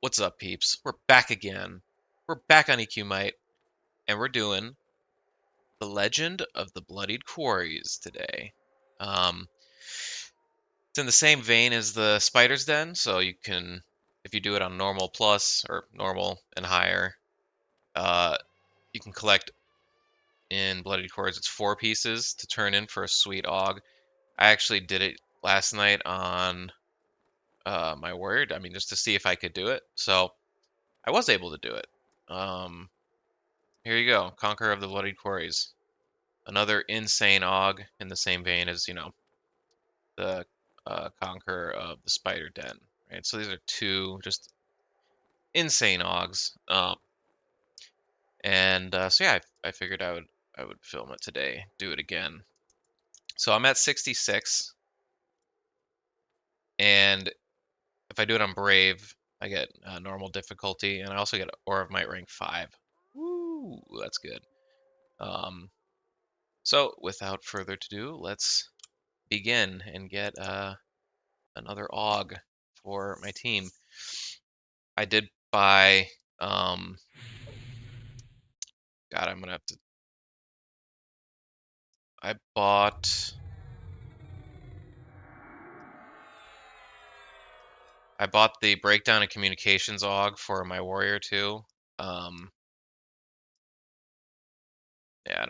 What's up, peeps? We're back again. We're back on EQ Might, and we're doing The Legend of the Bloodied Quarries today. Um, it's in the same vein as the Spider's Den, so you can, if you do it on normal plus or normal and higher, uh, you can collect in Bloodied Quarries. It's 4 pieces to turn in for a sweet Og. I actually did it last night on my word. I mean, just to see if I could do it. So I was able to do it. Here you go, Conqueror of the Bloodied Quarries. Another insane Og in the same vein as, the Conqueror of the Spider Den, right? So these are 2 just insane Ogs. So yeah, I figured I would film it today, do it again. So I'm at 66, and if I do it on Brave, I get normal difficulty, and I also get Aura of Might rank 5. Woo, that's good. So without further ado, let's begin and get another Og for my team. I did buy, God, I'm gonna have to. I bought. I bought the breakdown of communications Og for my warrior too. Um, yeah,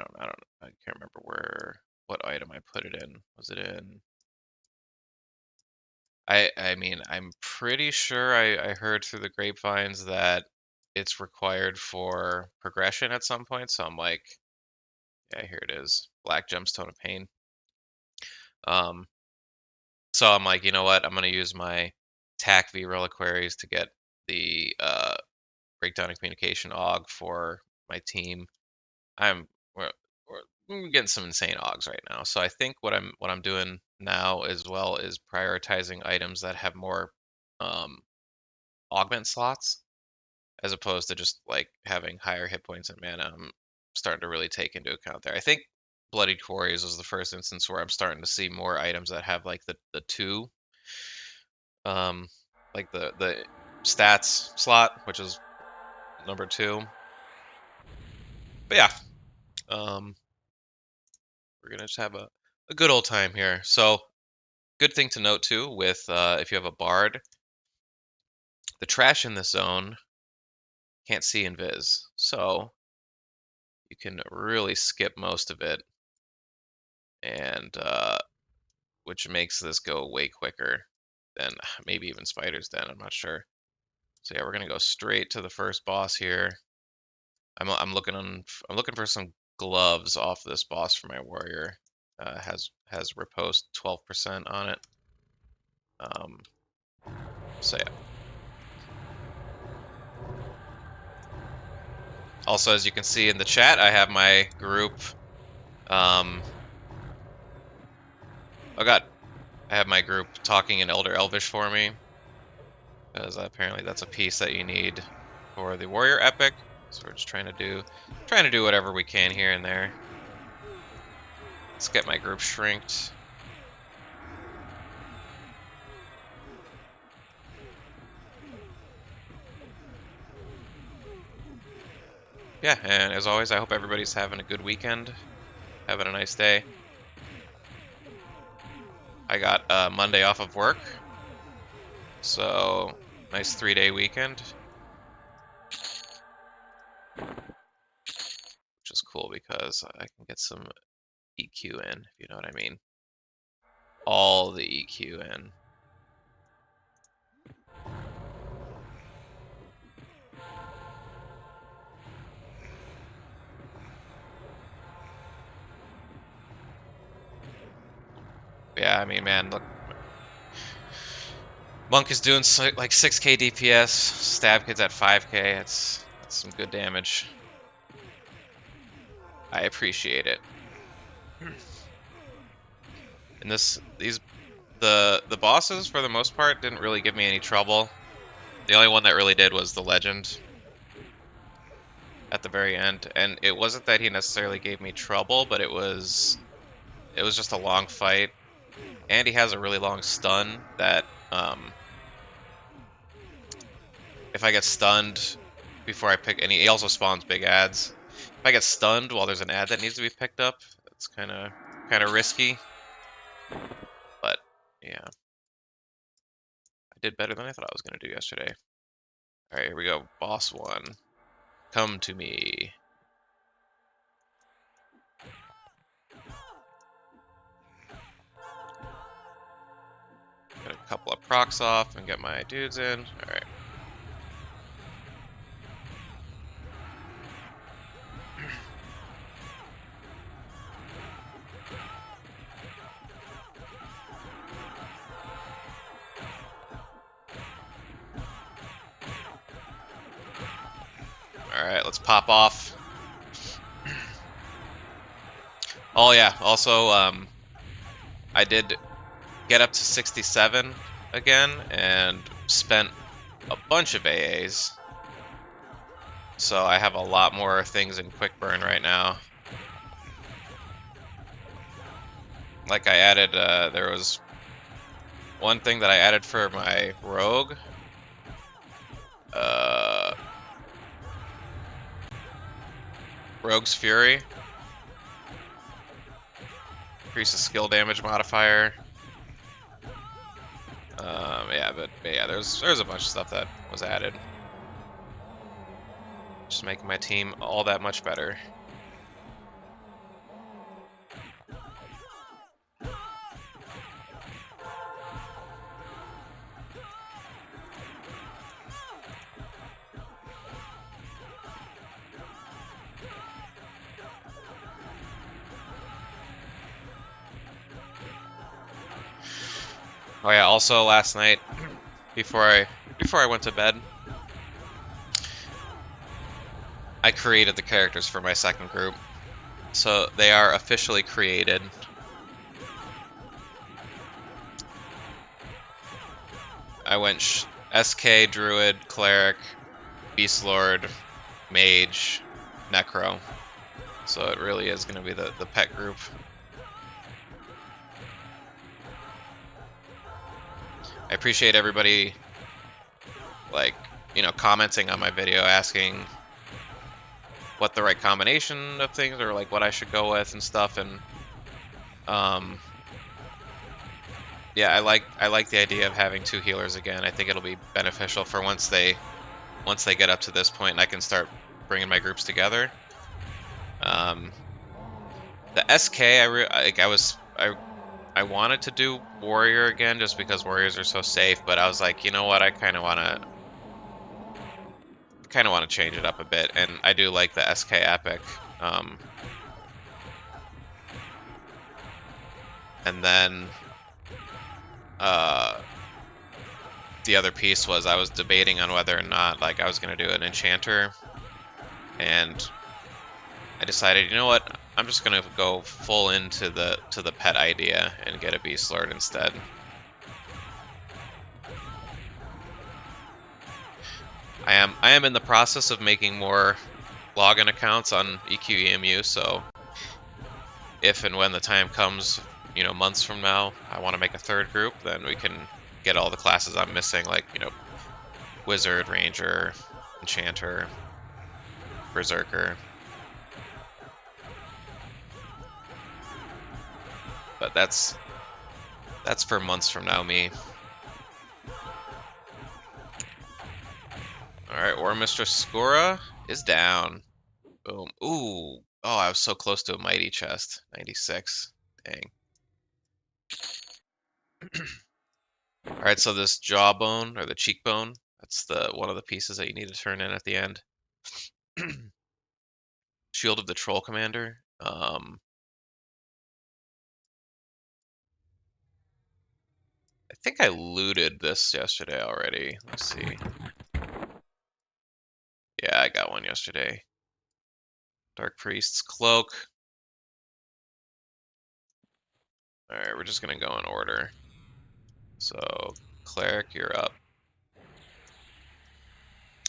I can't remember what item I put it in. Was it in? I mean, I'm pretty sure I heard through the grapevines that it's required for progression at some point. So I'm like, yeah, here it is, Black Gemstone of Pain. Um, So I'm like, you know what? I'm gonna use my TAC V reliquaries to get the breakdown and communication Og for my team. I'm we're getting some insane Ogs right now. So I think what I'm doing now as well is prioritizing items that have more um, augment slots as opposed to just like having higher hit points and mana. I'm starting to really take into account there. I think Bloodied Quarries was the first instance where I'm starting to see more items that have like the 2 um, like the stats slot, which is number 2. But yeah, um, we're gonna just have a good old time here. So good thing to note too with if you have a bard, the trash in this zone can't see invis, so you can really skip most of it, and which makes this go way quicker than maybe even Spider's Den. I'm not sure. So yeah, we're gonna go straight to the first boss here. I'm looking for some gloves off this boss for my warrior. Has riposte 12% on it. Um, so yeah. Also, as you can see in the chat, I have my group. Oh god, I have my group talking in Elder Elvish for me because apparently that's a piece that you need for the warrior epic. So we're just trying to do whatever we can here and there. Let's get my group shrinked. Yeah, and as always, I hope everybody's having a good weekend, having a nice day. I got Monday off of work, so nice 3-day weekend, which is cool because I can get some EQ in, if you know what I mean. All the EQ in. Yeah, I mean, man, look, Monk is doing like 6k DPS, Stab Kid's at 5k. That's some good damage. I appreciate it. And the bosses for the most part didn't really give me any trouble. The only one that really did was the legend at the very end, and it wasn't that he necessarily gave me trouble, but it was just a long fight, and he has a really long stun that if I get stunned before I pick any, he also spawns big ads. If I get stunned while there's an ad that needs to be picked up, it's kind of risky. But yeah, I did better than I thought I was gonna do yesterday. All right, here we go. Boss one, come to me. Get a couple of procs off and get my dudes in. All right. All right, let's pop off. Oh yeah, also I did get up to 67 again and spent a bunch of AAs. So I have a lot more things in quick burn right now. Like I added, there was one thing that I added for my rogue. Rogue's Fury. Increases skill damage modifier. Yeah, but yeah, there's a bunch of stuff that was added. Just making my team all that much better. Oh yeah, also last night before I went to bed, I created the characters for my second group. So they are officially created. I went SK, Druid, Cleric, Beast Lord, Mage, Necro. So it really is going to be the pet group. I appreciate everybody, like, commenting on my video, asking what the right combination of things or like what I should go with and stuff. And yeah, I like the idea of having two healers again. I think it'll be beneficial for once they get up to this point and I can start bringing my groups together. The SK, I wanted to do Warrior again just because Warriors are so safe, but I was like, you know what, I kind of want to change it up a bit, and I do like the SK Epic. And then the other piece was I was debating on whether or not like I was gonna do an Enchanter, and I decided, you know what, I'm just gonna go full into the pet idea and get a Beast Lord instead. I am in the process of making more login accounts on EQEMU, so if and when the time comes, months from now, I want to make a third group, then we can get all the classes I'm missing, like, Wizard, Ranger, Enchanter, Berserker. But that's for months from now, me. Alright, War Mistress Skora is down. Boom. Ooh. Oh, I was so close to a mighty chest. 96. Dang. Alright, so this jawbone, or the cheekbone, that's one of the pieces that you need to turn in at the end. Shield of the Troll Commander. I think I looted this yesterday already. Let's see. Yeah, I got one yesterday. Dark Priest's Cloak. Alright, we're just gonna go in order. So, Cleric, you're up.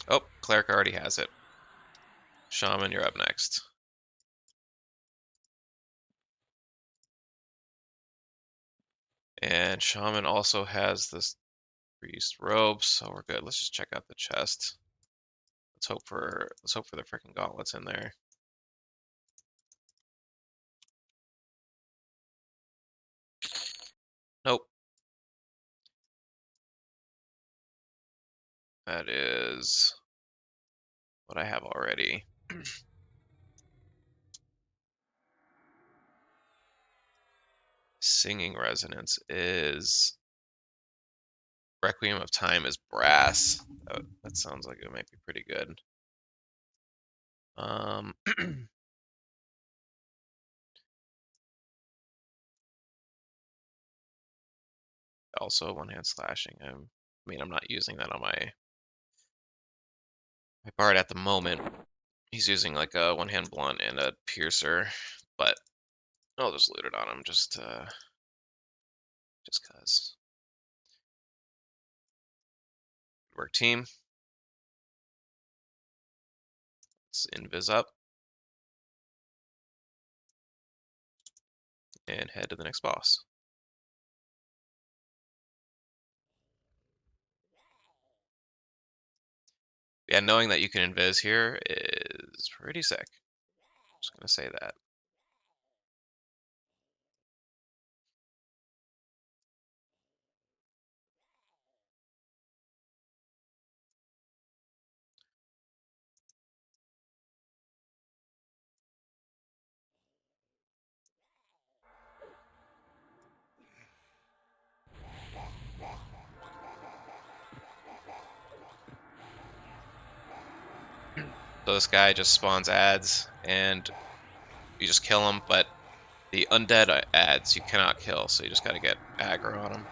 Oh, Cleric already has it. Shaman, you're up next. And Shaman also has this Priest robes, so we're good. Let's just check out the chest. Let's hope for the freaking gauntlets in there. Nope. That is what I have already. Singing resonance is Requiem of Time is brass. That sounds like it might be pretty good. Also one-hand slashing. I mean, I'm not using that on my bard at the moment. He's using like a one-hand blunt and a piercer, but I'll just loot it on him just cause. Work team. Let's invis up and head to the next boss. Yeah, knowing that you can invis here is pretty sick. Just gonna say that. So this guy just spawns ads and you just kill him, but the undead ads you cannot kill, so you just gotta get aggro on them.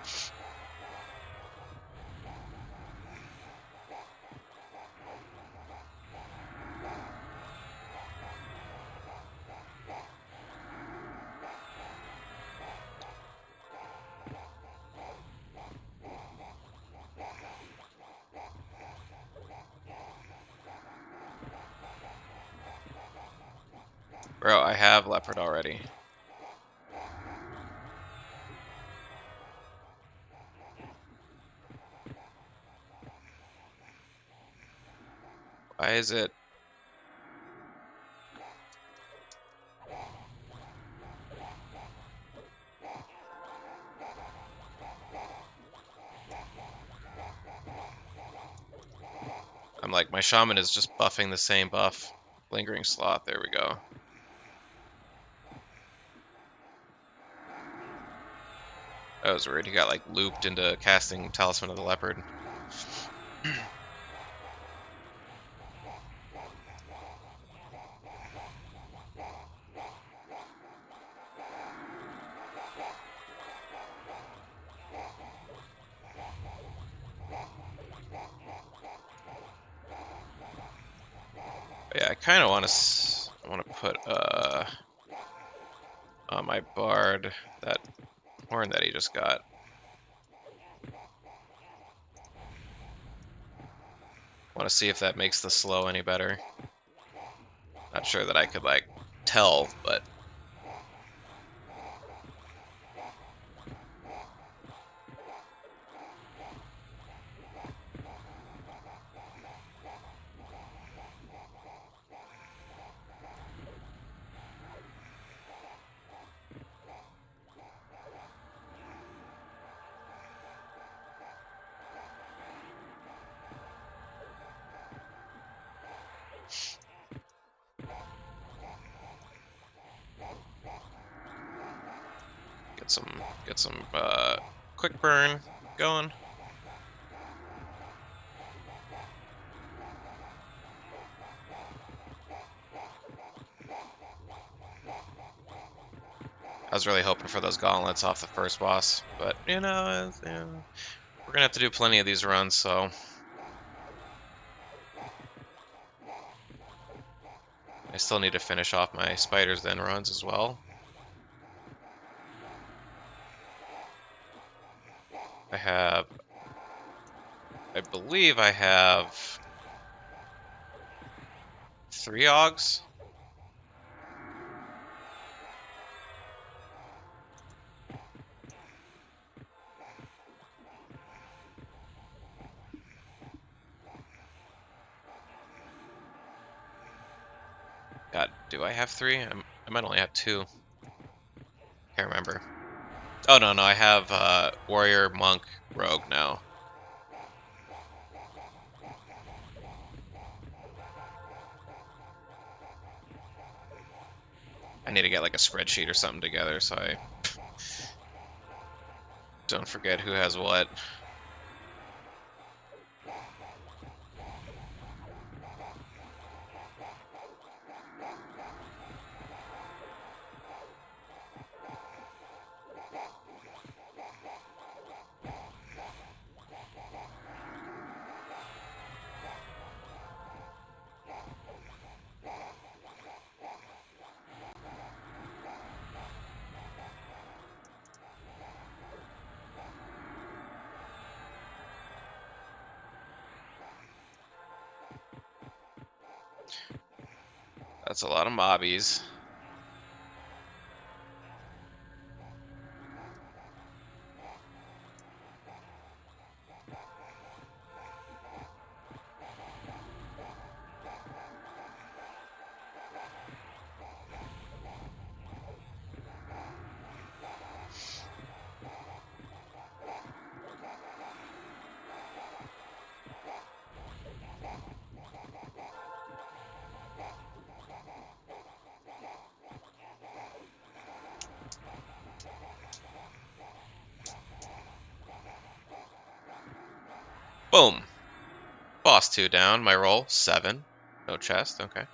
Bro, I have leopard already. Why is it? I'm like, my shaman is just buffing the same buff. Lingering sloth, there we go. That was weird. He got like looped into casting Talisman of the Leopard. But yeah, I kind of want to put on my bard that horn that he just got. Want to see if that makes the slow any better. Not sure that I could like tell, but get some quick burn going. I was really hoping for those gauntlets off the first boss, but you know, we're gonna have to do plenty of these runs, so I still need to finish off my spiders then runs as well. I believe I have 3 Augs. God, do I have three? I might only have two. Can't remember. Oh no, no, I have warrior, monk, rogue now. I need to get like a spreadsheet or something together so I don't forget who has what. That's a lot of mobbies. Boom. Boss 2 down. My roll 7. No chest. Okay.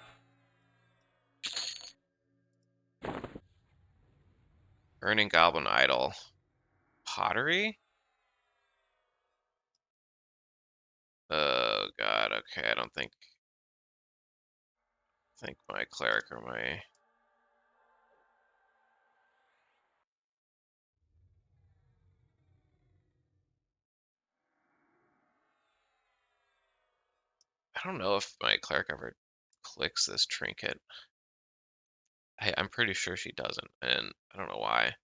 Burning Goblin Idol. Pottery? Oh god. Okay. I don't think my cleric or my I don't know if my cleric ever clicks this trinket. I'm pretty sure she doesn't, and I don't know why.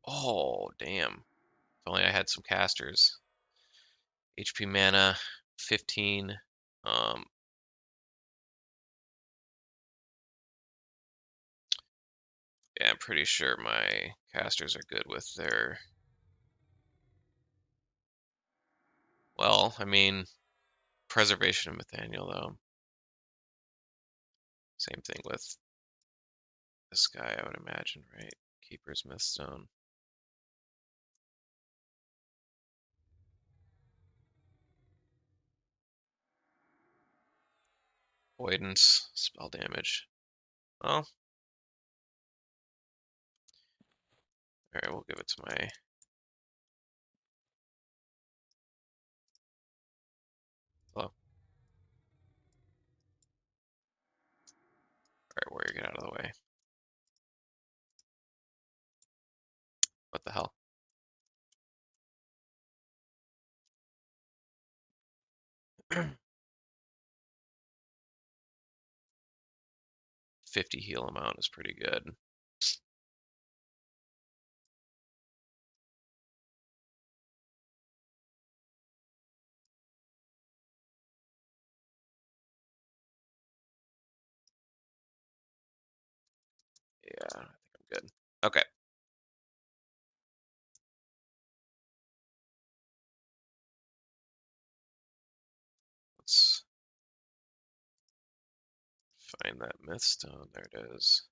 Oh, damn. If only I had some casters. HP mana, 15. Um, yeah, I'm pretty sure my casters are good with their. Well, I mean, Preservation of Nathaniel, though. Same thing with this guy, I would imagine, right? Keeper's Mythstone. Avoidance, spell damage. Well, alright, we'll give it to my. Hello. Alright, warrior, get out of the way. What the hell? 50 heal amount is pretty good. Yeah, I think I'm good. Okay, let's find that Mythstone. There it is.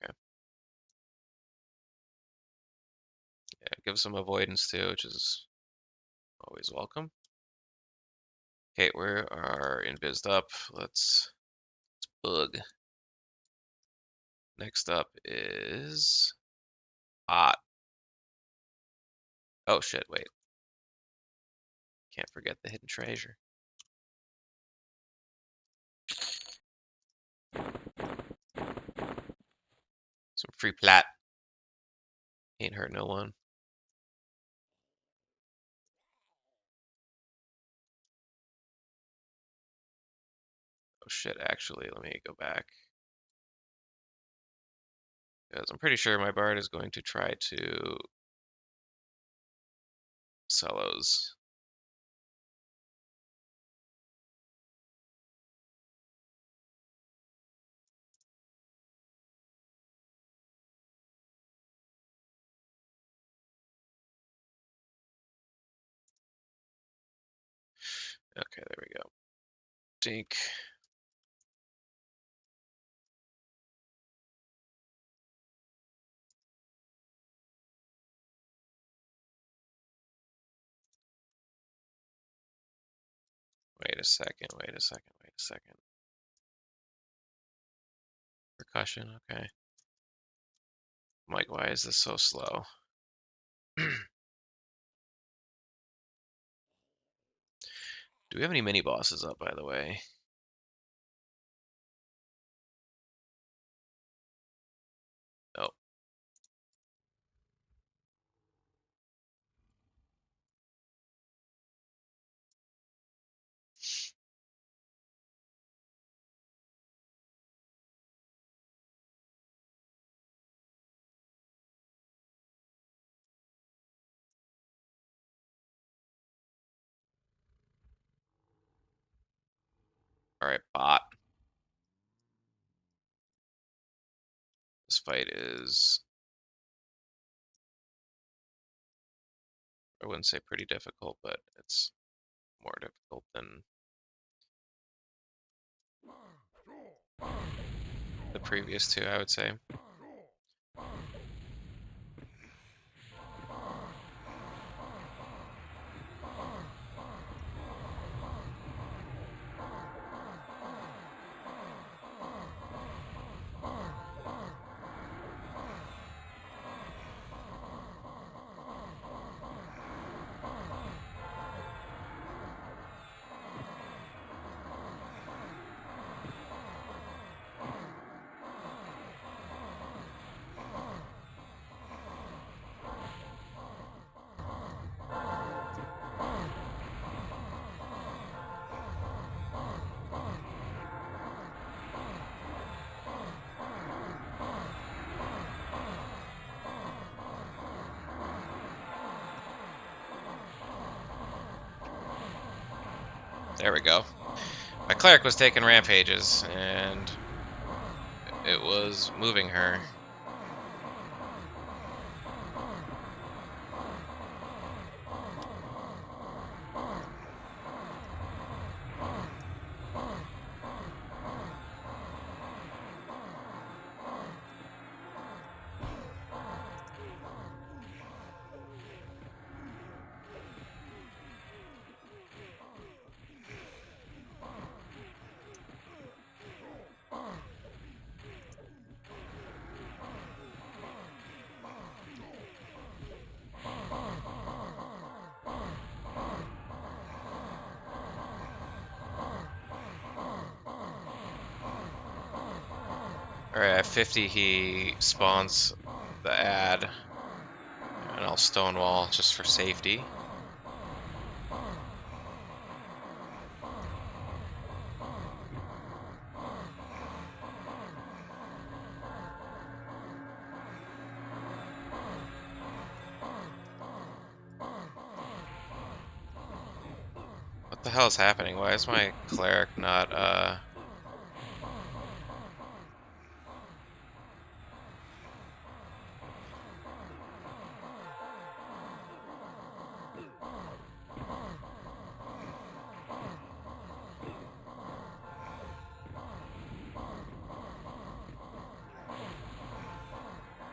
Okay, yeah, give some avoidance too, which is always welcome. Okay, we are invised up. Let's bug. Next up is Ot. Oh shit, wait. Can't forget the hidden treasure. Some free plat. Ain't hurt no one. Oh shit, actually, let me go back. Because I'm pretty sure my bard is going to try to Cellos. Okay, there we go. Dink. Wait a second, wait a second, wait a second. Percussion, okay. I'm like, why is this so slow? Do we have any mini bosses up, by the way? Oh, all right, bot. This fight is, I wouldn't say pretty difficult, but it's more difficult than the previous two, I would say. There we go. My cleric was taking rampages, and it was moving her. Alright, at 50 he spawns the ad, and I'll stonewall just for safety. What the hell is happening? Why is my cleric not,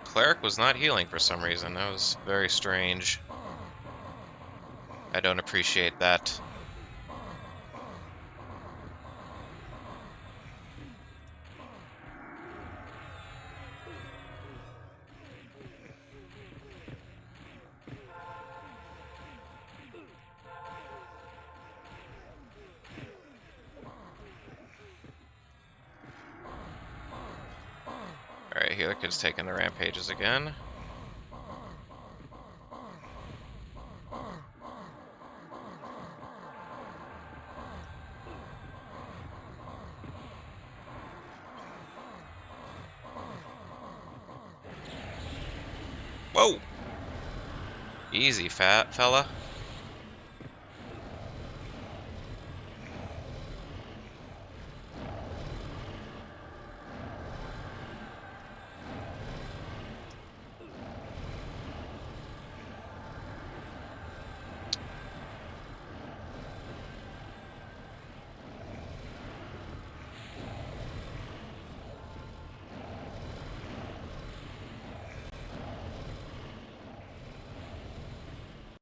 Cleric was not healing for some reason. That was very strange. I don't appreciate that. Alright, healer kid's taking the rampages again. Whoa! Easy, fat fella.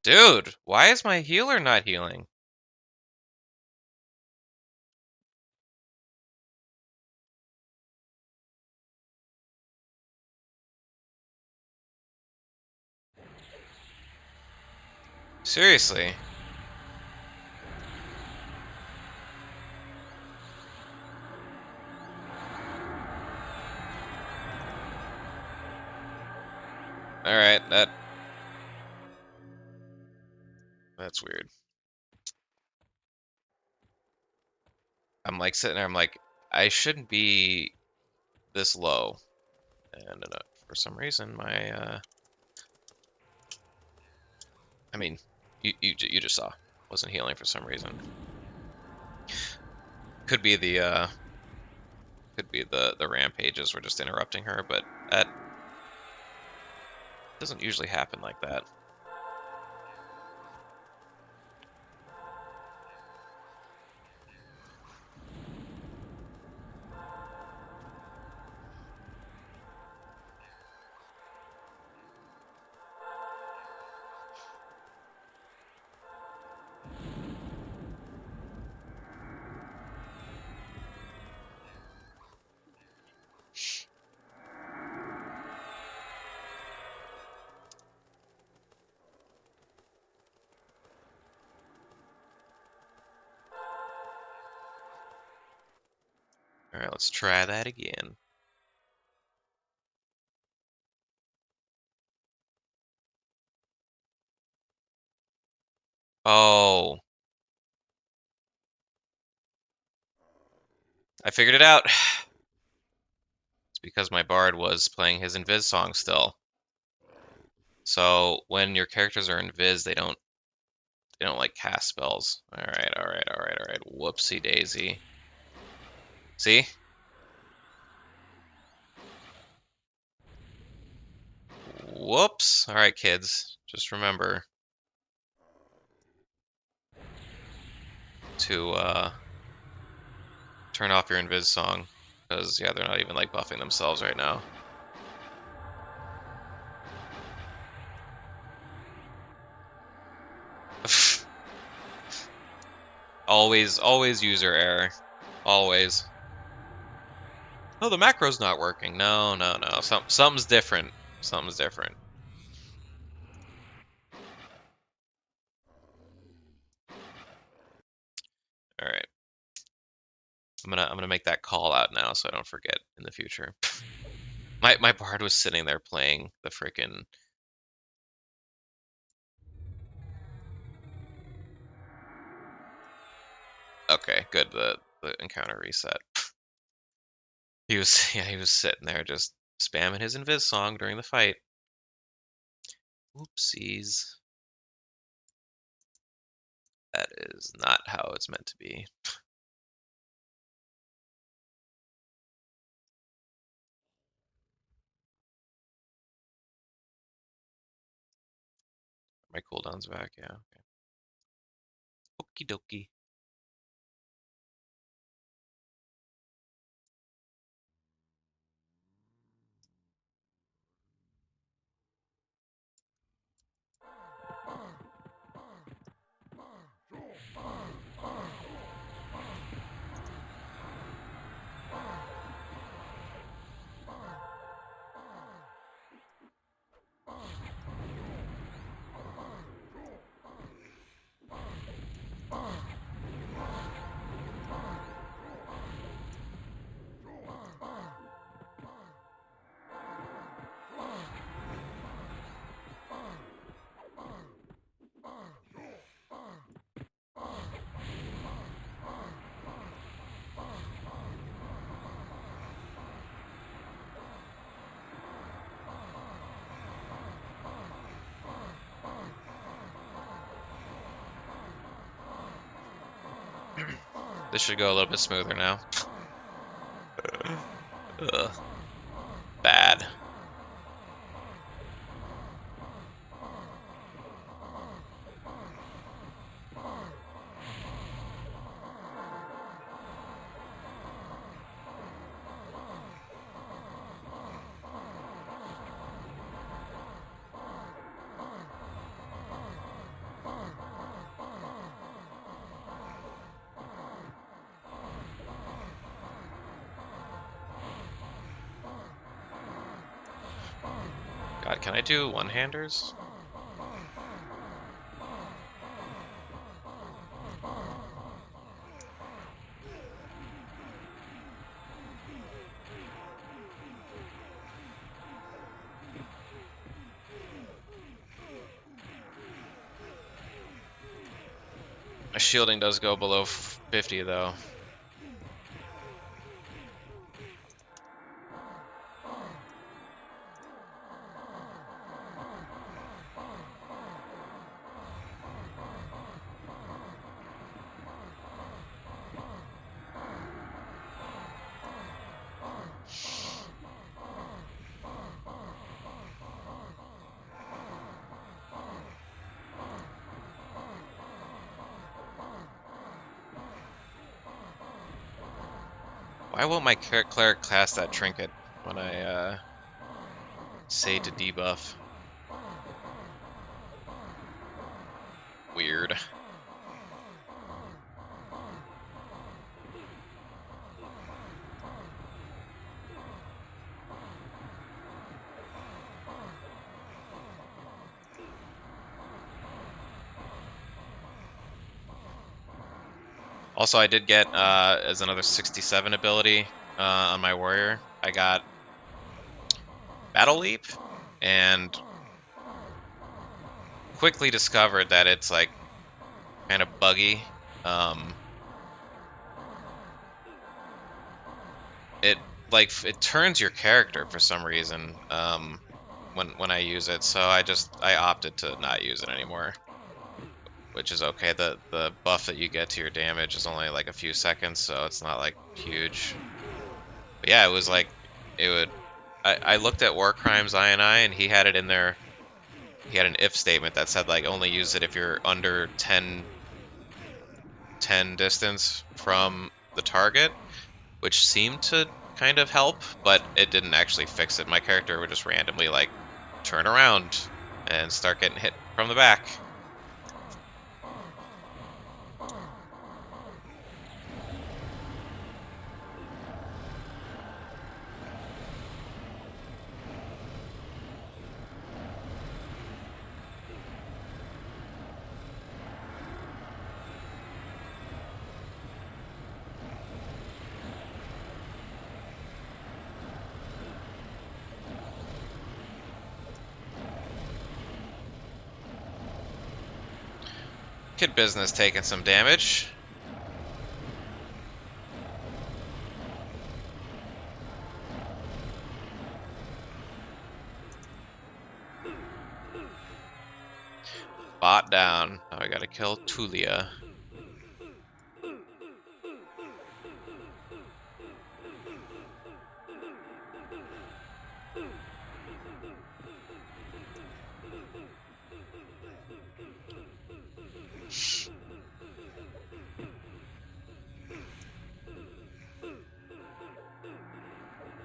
Dude, why is my healer not healing? Seriously. Alright, that's weird. I'm like sitting there, I'm like, I shouldn't be this low. And for some reason, I mean, you just saw, wasn't healing for some reason. Could be the rampages were just interrupting her, but that doesn't usually happen like that. All right, let's try that again. Oh, I figured it out. It's because my bard was playing his invis song still. So when your characters are invis, they don't like cast spells. All right, all right, all right, all right. Whoopsie daisy. See? Whoops. All right, kids. Just remember to turn off your invis song, because yeah, they're not even like buffing themselves right now. Always user error. Always. Oh, the macro's not working. No, no, no. Something's different. Something's different. All right. I'm gonna make that call out now so I don't forget in the future. My bard was sitting there playing the freaking. Okay, good. The encounter reset. He was yeah, he was sitting there just spamming his invis song during the fight. Oopsies. That is not how it's meant to be. My cooldown's back, yeah. Okay. Okie dokie. This should go a little bit smoother now. Ugh, bad. God, can I do one-handers? My shielding does go below 50 though. Why won't my cleric cast that trinket when I say to debuff? Weird. Also, I did get as another 67 ability on my warrior. I got Battle Leap, and quickly discovered that it's like kind of buggy. It it turns your character for some reason when I use it, so I opted to not use it anymore, which is okay. The buff that you get to your damage is only like a few seconds, so it's not like huge. But yeah, it was like it would. I looked at War Crimes INI, and he had it in there. He had an if statement that said like only use it if you're under 10 distance from the target, which seemed to kind of help, but it didn't actually fix it. My character would just randomly like turn around and start getting hit from the back. Kid Business taking some damage. Bot down. Now I gotta kill Tulia.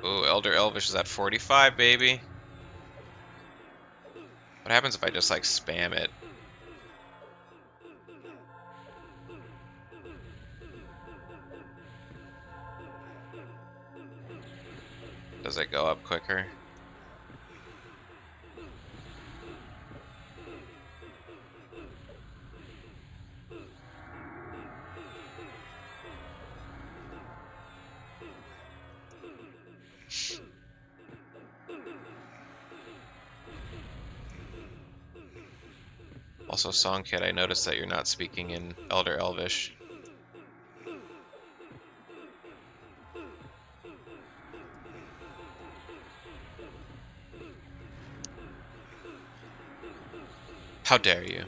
Ooh, Elder Elvish is at 45, baby. What happens if I just like spam it? Does it go up quicker? Also, Song Kid, I noticed that you're not speaking in Elder Elvish. How dare you?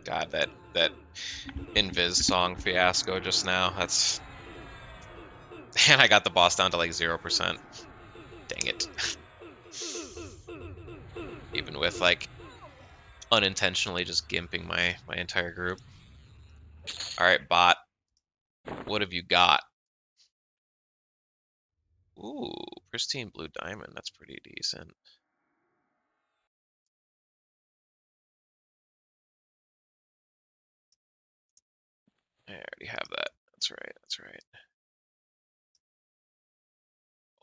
God, that Invis song fiasco just now. That's and I got the boss down to like 0%. Dang it. Even with like unintentionally just gimping my entire group. All right, bot. What have you got? Ooh, pristine blue diamond. That's pretty decent. I already have that. That's right. That's right.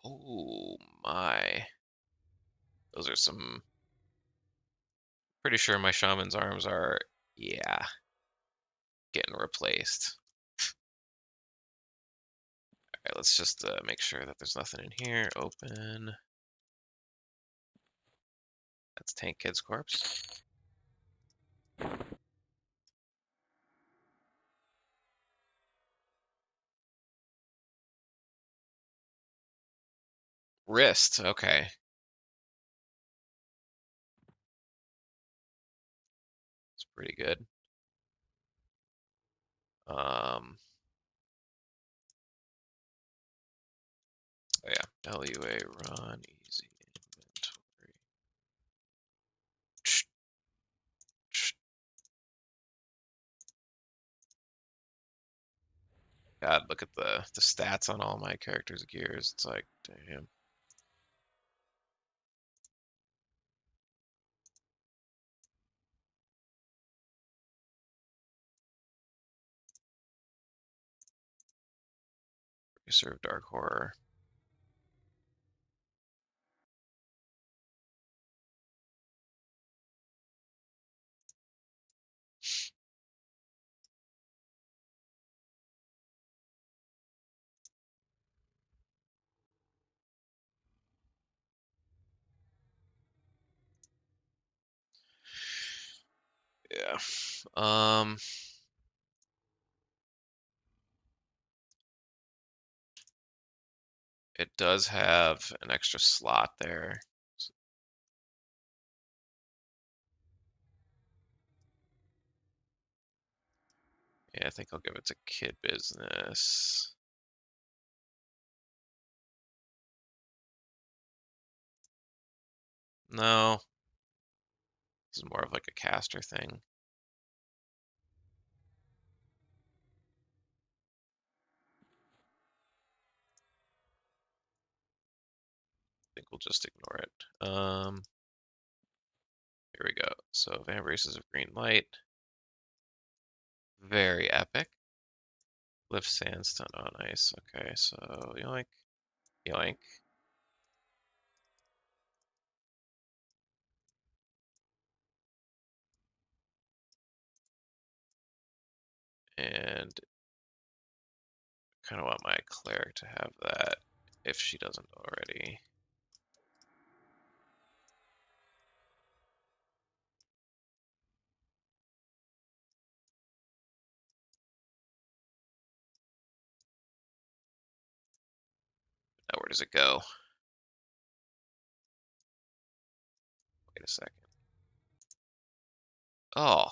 Oh my. Those are some. Pretty sure my shaman's arms are, yeah, getting replaced. All right, let's just make sure that there's nothing in here. Open. That's Tank Kid's corpse. Wrist. Okay. It's pretty good. Oh yeah. LUA run easy inventory. God, look at the stats on all my characters' gears. It's like, damn. Reserve Dark Horror. Yeah. Um. It does have an extra slot there. Yeah, I think I'll give it to Kid Business. No, this is more of like a caster thing. I think we'll just ignore it. Here we go. So Van Races of Green Light. Very epic. Lift Sandstone on ice. Okay, so yoink, yoink. And kind of want my cleric to have that if she doesn't already. Now where does it go? Wait a second. Oh,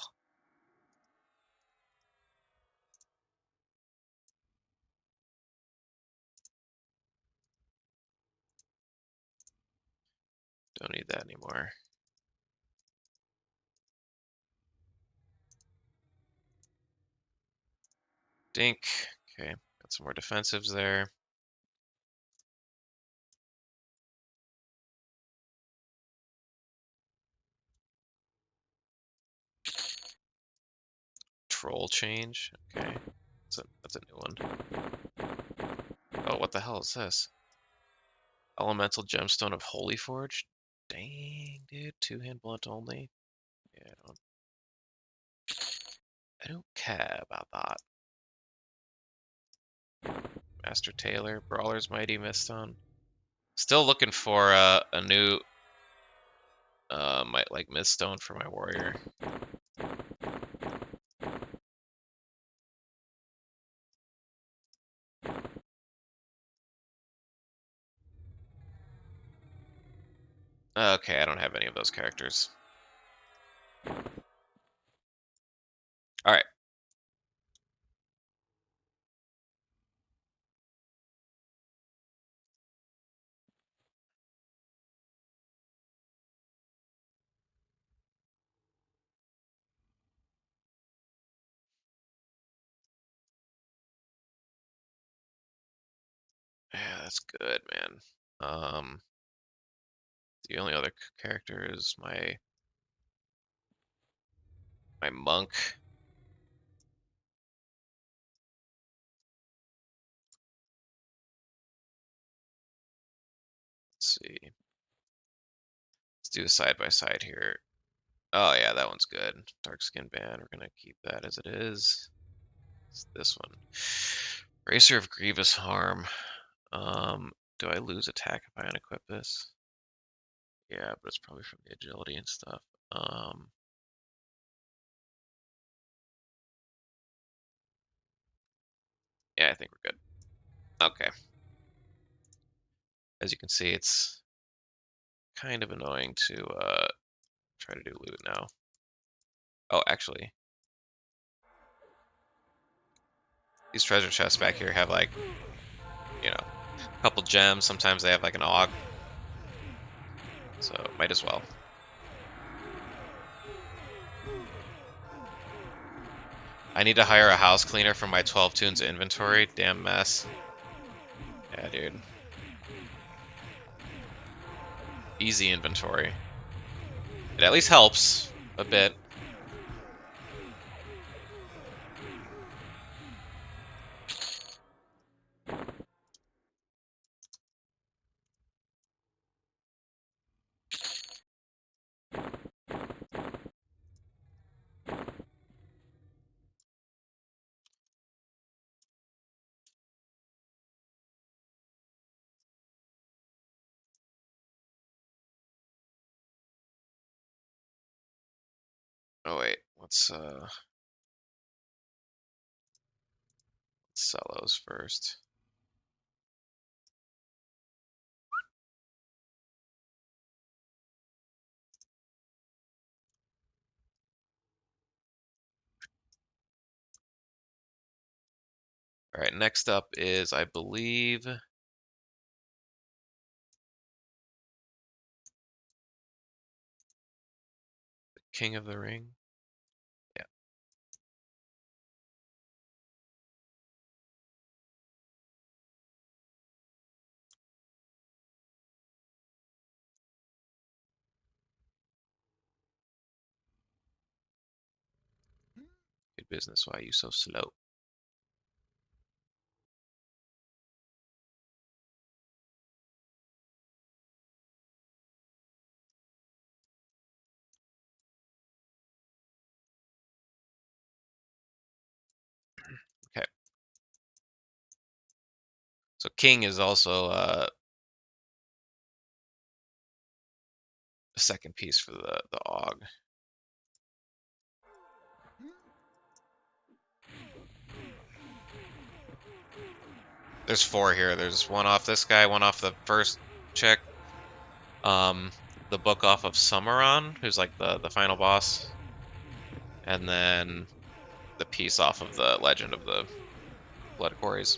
don't need that anymore. Dink. Okay, got some more defensives there. Troll change. Okay, that's a new one. Oh, what the hell is this? Elemental Gemstone of Holy Forge? Dang, dude. Two-hand blunt only. Yeah, I don't care about that. Master Tailor, Brawler's Mighty Miststone. Still looking for a new like Miststone for my warrior. Okay, I don't have any of those characters. All right. Yeah, that's good, man. The only other character is my monk. Let's see. Let's do a side by side here. Oh yeah, that one's good. Dark skin band. We're gonna keep that as it is. It's this one. Racer of grievous harm. Do I lose attack if I unequip this? Yeah, but it's probably from the agility and stuff. Yeah, I think we're good. Okay. As you can see, it's kind of annoying to try to do loot now. Oh, actually, these treasure chests back here have like, a couple gems. Sometimes they have like an AUG, so might as well. I need to hire a house cleaner for my 12 tunes inventory. Damn mess. Yeah, dude. Easy inventory. It at least helps a bit. Oh wait, let's sell those first. All right, next up is, I believe, King of the Ring. Yeah. Good business. Why are you so slow? Okay. So King is also a second piece for the AUG. There's four here. There's one off this guy, one off the first chick, um, the book off of Summeron, who's like the final boss, and then the piece off of the Legend of the Blood Quarries.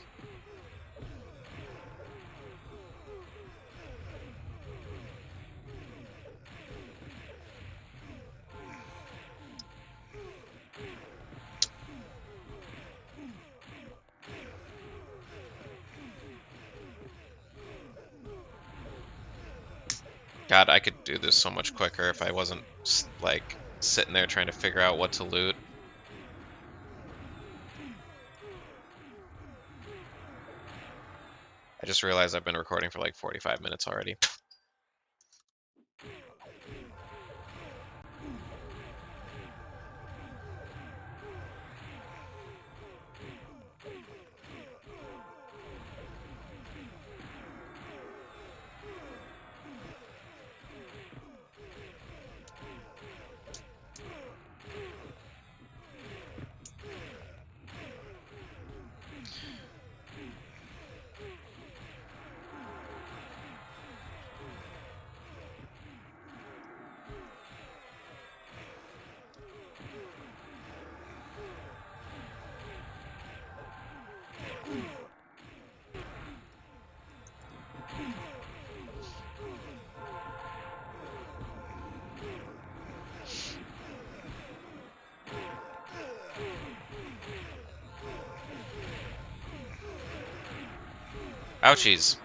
God, I could do this so much quicker if I wasn't like sitting there trying to figure out what to loot. I just realized I've been recording for like 45 minutes already. Ouchies.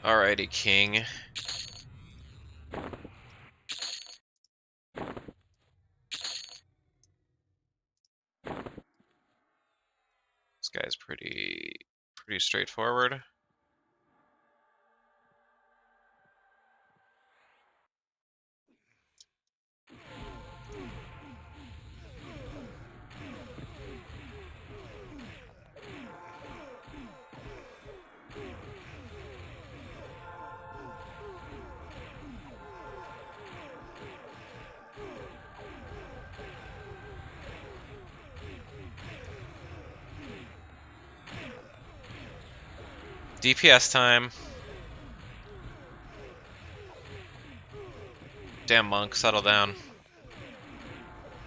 Alrighty, King. This guy's pretty straightforward. DPS time. Damn monk, settle down.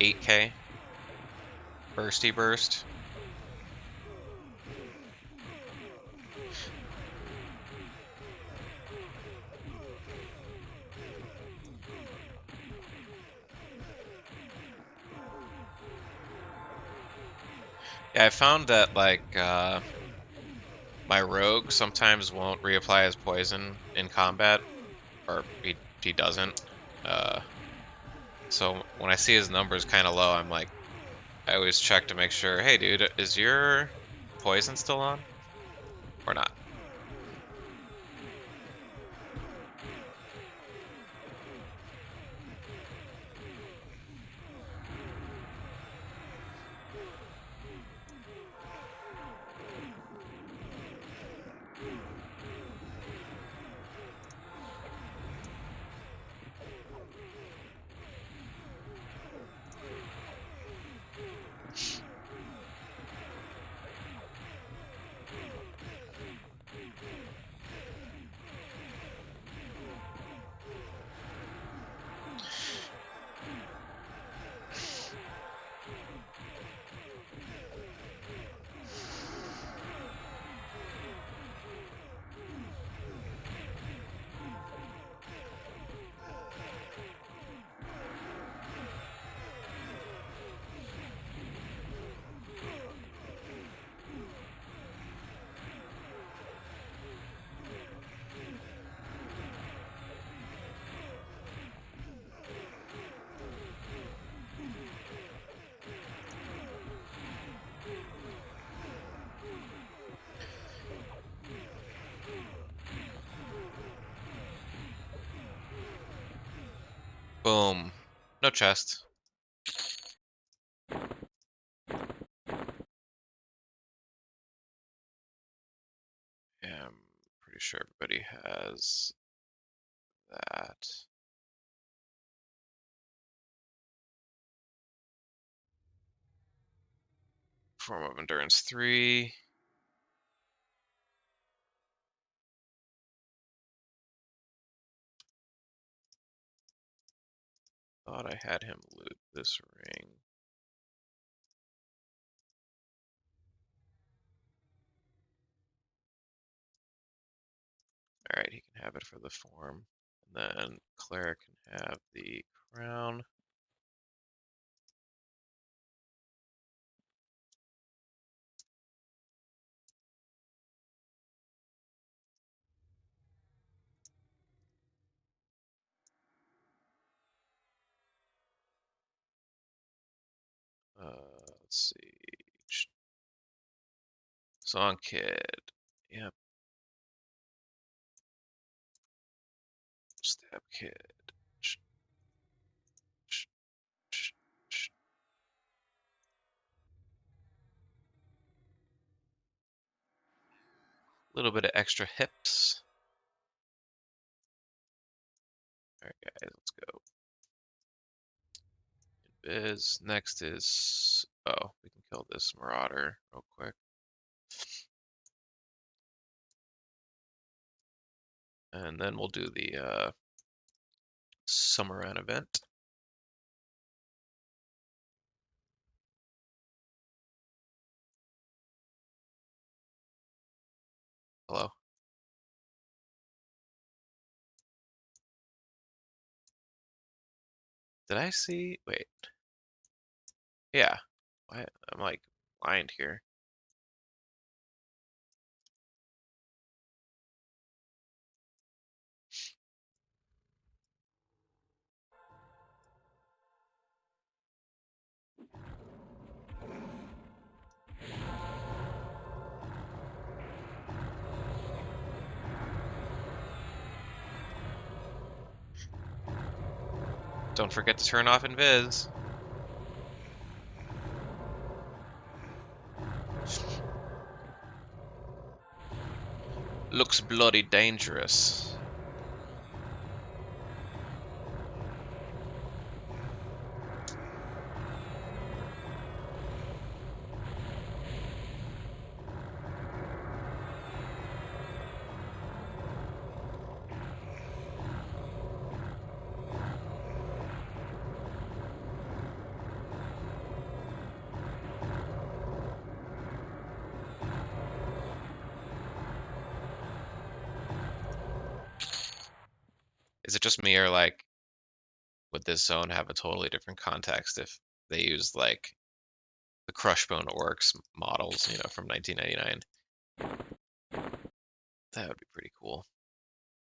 8k. Bursty burst. Yeah, I found that like my rogue sometimes won't reapply his poison in combat, or he doesn't. Uh, so when I see his numbers kind of low, I'm like, I always check to make sure. Hey, dude, is your poison still on or not? Boom. No chest. Yeah, I'm pretty sure everybody has that. Form of Endurance 3. thought I had him loot this ring. Alright, he can have it for the form. And then Cleric can have the crown. Let's see. Song Kid. Yep. Stab Kid. Little bit of extra hips. Alright guys, let's go. Biz. Next is, oh, we can kill this Marauder real quick. And then we'll do the Summeran event. Hello? Did I see? Wait. Yeah. I'm like blind here. Don't forget to turn off Invis. Looks bloody dangerous. Is it just me, or like would this zone have a totally different context if they used like the Crushbone Orcs models, from 1999? That would be pretty cool.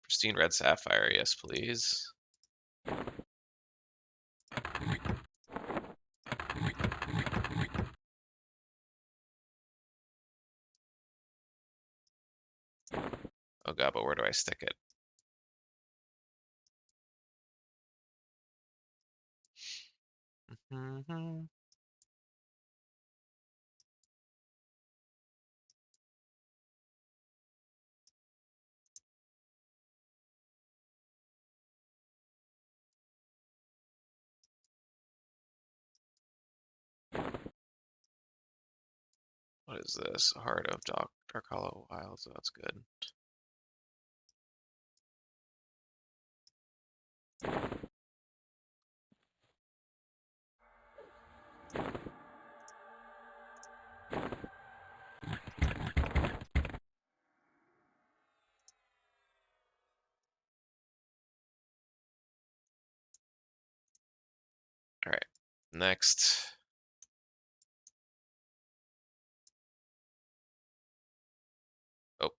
Pristine red sapphire, yes please. Oh god, but where do I stick it? What is this? Heart of Dark Hollow Wilds. Oh, that's good. All right, next. Oh,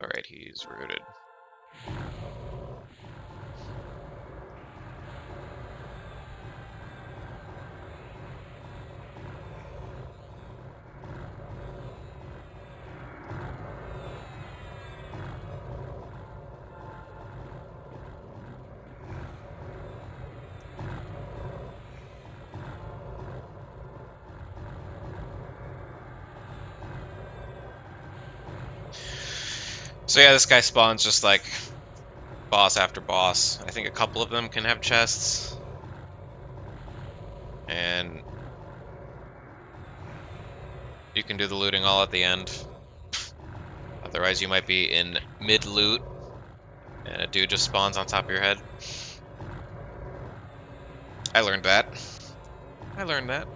all right, he's rooted. So yeah, this guy spawns just like boss after boss. I think a couple of them can have chests, and you can do the looting all at the end. Otherwise, you might be in mid-loot, and a dude just spawns on top of your head. I learned that. I learned that.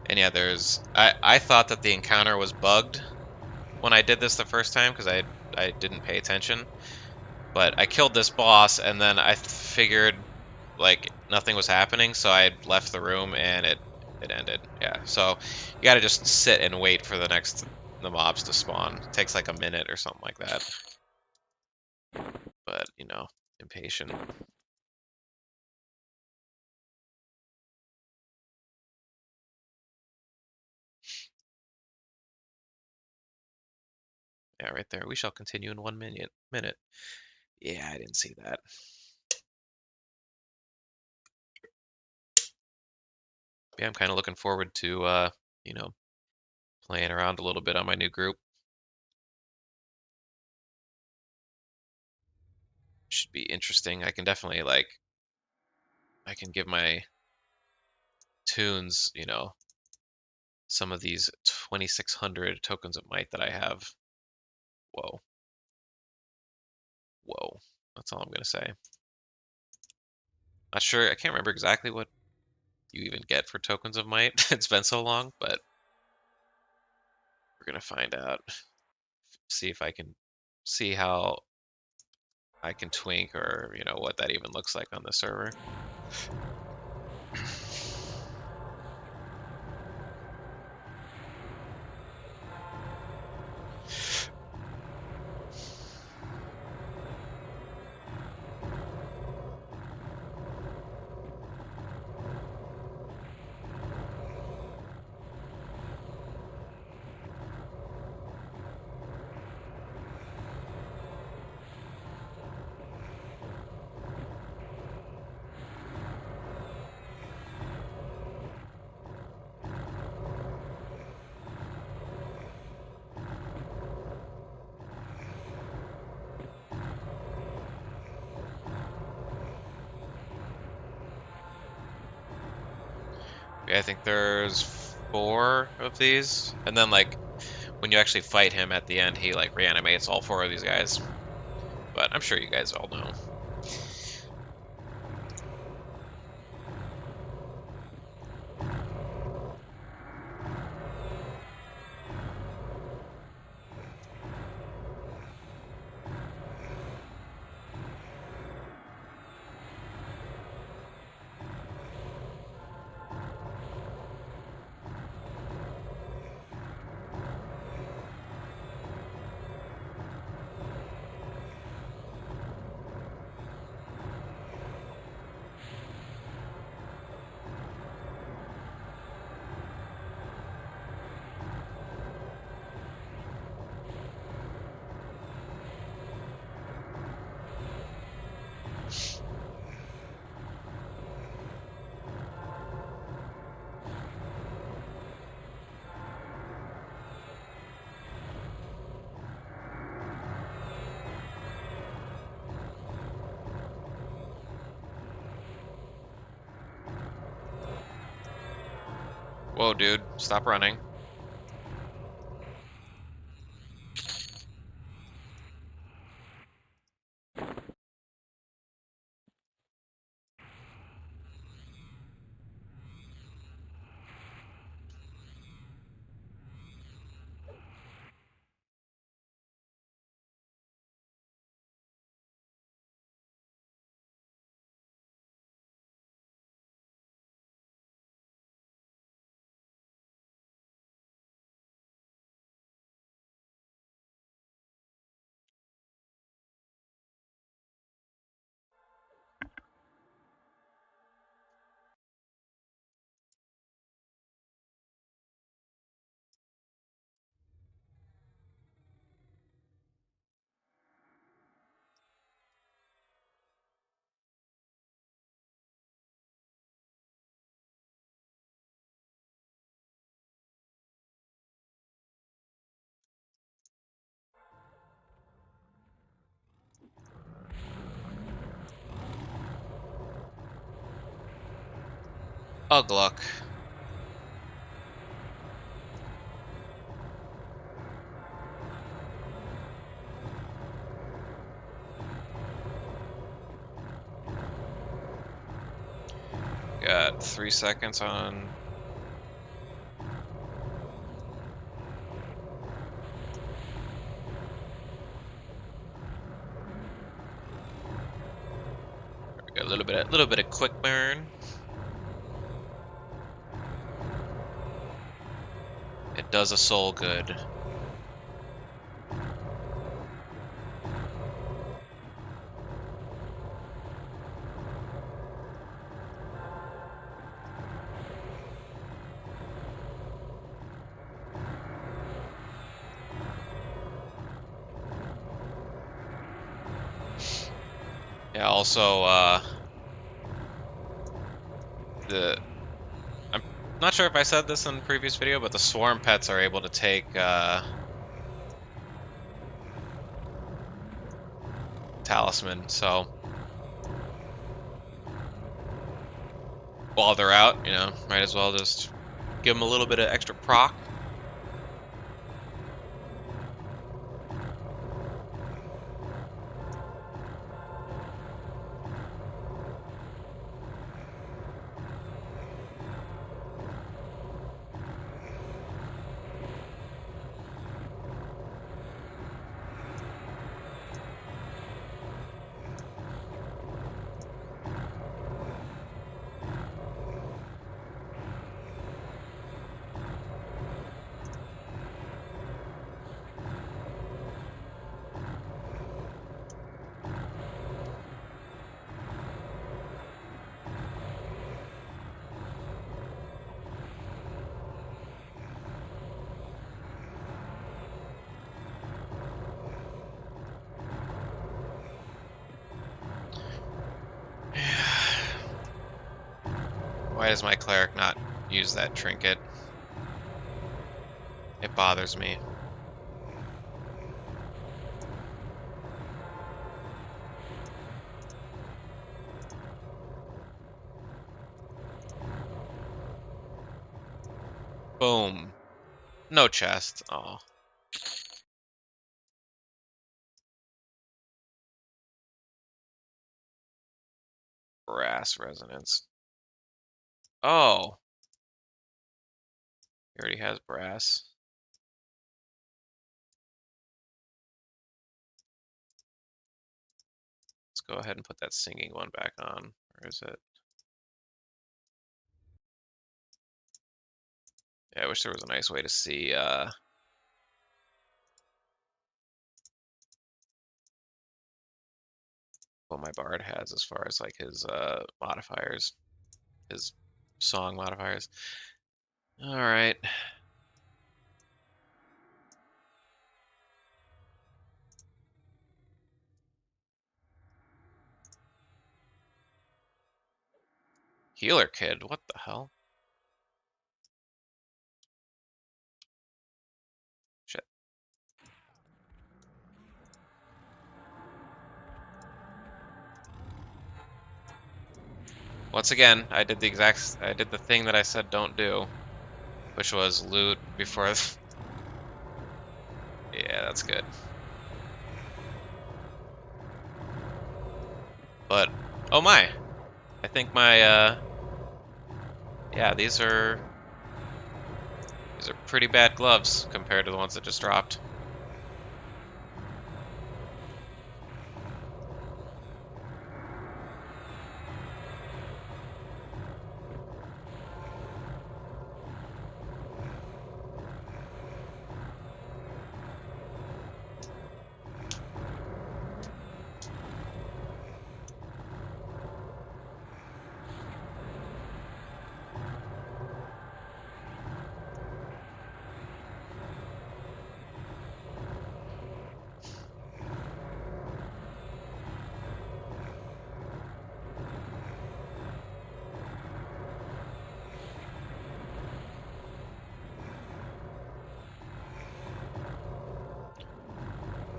And yeah, I thought that the encounter was bugged when I did this the first time because I didn't pay attention. But I killed this boss, and then I figured like nothing was happening, so I left the room and it ended. Yeah, so you got to just sit and wait for the mobs to spawn. It takes like a minute or something like that. But impatient. Yeah, right there. We shall continue in 1 minute. Minute. Yeah, I didn't see that. Yeah, I'm kind of looking forward to you know, playing around a little bit on my new group. Should be interesting. I can definitely I can give my tunes, some of these 2,600 tokens of might that I have. Whoa. Whoa. That's all I'm gonna say. Not sure. I can't remember exactly what you even get for tokens of might. It's been so long, but we're gonna find out. See if I can see how I can twink or what that even looks like on the server. Yeah, I think there's 4 of these, and then when you actually fight him at the end, he reanimates all 4 of these guys. But I'm sure you guys all know. Whoa, dude, stop running. Ugluck. Got 3 seconds on. Got a little bit of quick burn. It does a soul good. Yeah, also, I'm not sure if I said this in the previous video, but the swarm pets are able to take, talisman, so while they're out, you know, might as well just give them a little bit of extra proc. Why does my cleric not use that trinket? It bothers me. Boom. No chest. Oh. Brass resonance. Oh. He already has brass. Let's go ahead and put that singing one back on. Where is it? Yeah, I wish there was a nice way to see what my bard has as far as like his modifiers, his song modifiers. All right. Healer kid, what the hell? Shit. Once again, I did the thing that I said don't do, which was loot before. Yeah, that's good. But oh my, I think my yeah, these are pretty bad gloves compared to the ones that just dropped.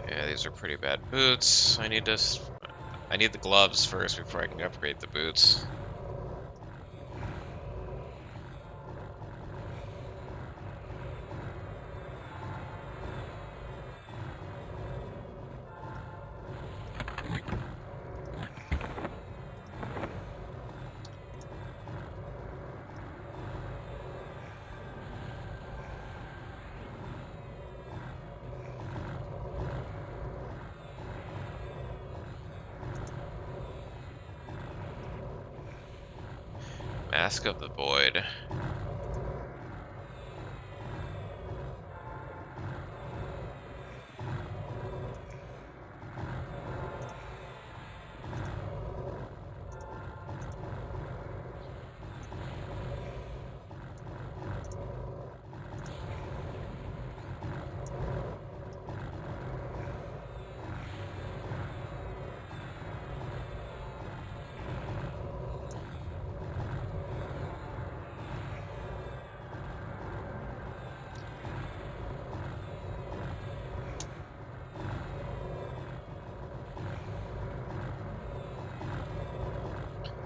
Yeah, these are pretty bad boots. I need the gloves first before I can upgrade the boots. Mask of the Void.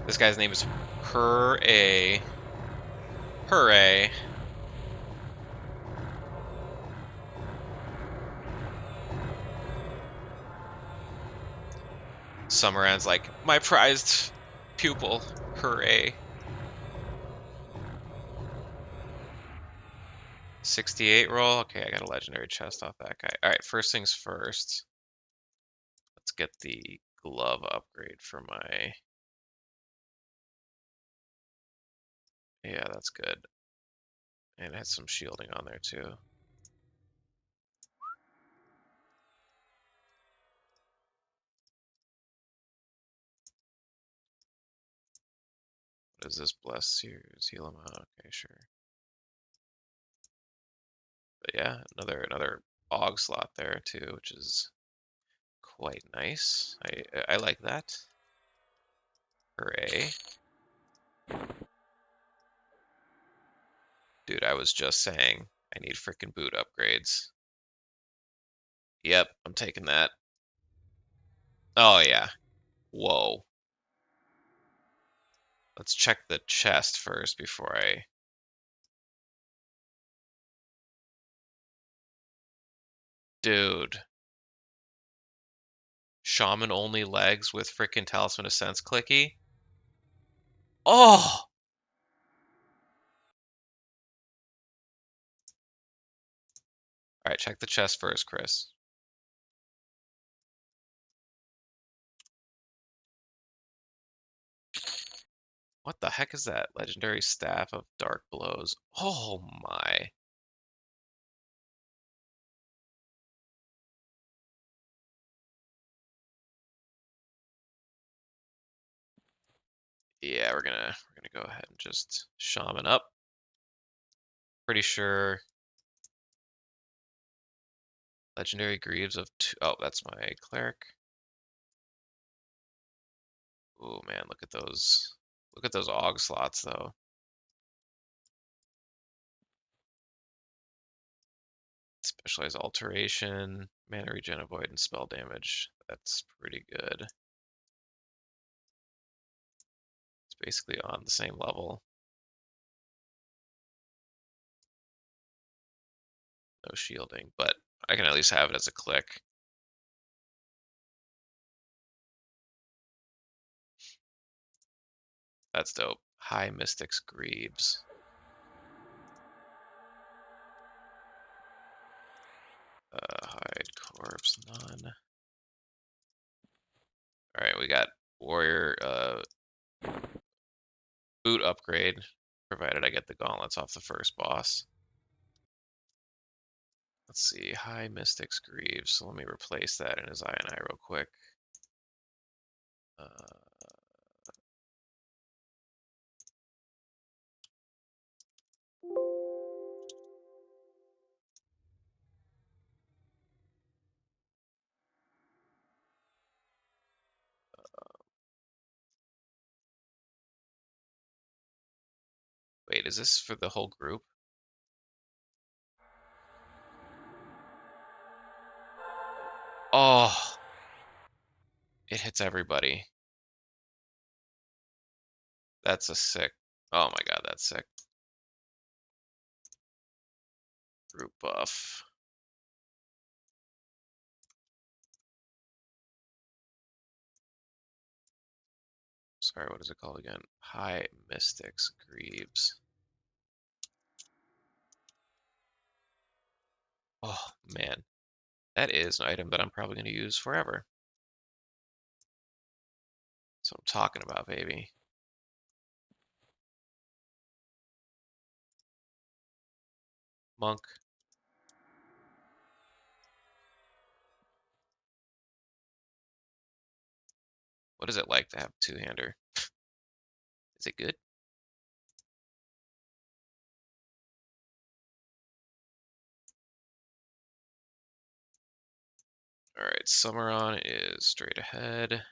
This guy's name is Hooray. Hooray. Summeran's like, my prized pupil. Hooray. 68 roll. Okay, I got a legendary chest off that guy. Alright, first things first. Let's get the glove upgrade for my... Yeah, that's good. And it has some shielding on there too. What is this? Bless you. Heal him out. Okay, sure. But yeah, another AUG slot there too, which is quite nice. I like that. Hooray. Dude, I was just saying I need freaking boot upgrades. Yep, I'm taking that. Oh yeah. Whoa. Let's check the chest first before I... Dude. Shaman only legs with freaking Talisman of Sense clicky. Oh! Alright, check the chest first, Chris. What the heck is that? Legendary Staff of Dark Blows. Oh my. Yeah, we're gonna go ahead and just shaman up. Pretty sure Legendary Greaves of two. Oh, that's my cleric. Oh man, look at those. Look at those AUG slots though. Specialized Alteration, Mana Regen, Avoid, and Spell Damage. That's pretty good. It's basically on the same level. No shielding, but I can at least have it as a click. That's dope. High Mystics Greaves. Hide Corpse, none. Alright, we got Warrior boot upgrade, provided I get the gauntlets off the first boss. Let's see, High Mystics Greaves. So let me replace that in his eye and eye real quick. Uh, wait, is this for the whole group? Oh, it hits everybody. That's a sick. Oh my god, that's sick. Group buff. Sorry, what is it called again? High Mystics Greaves. Oh man, that is an item that I'm probably going to use forever. That's what I'm talking about, baby. Monk. What is it like to have a two-hander? Is it good? Alright, Summeron is straight ahead.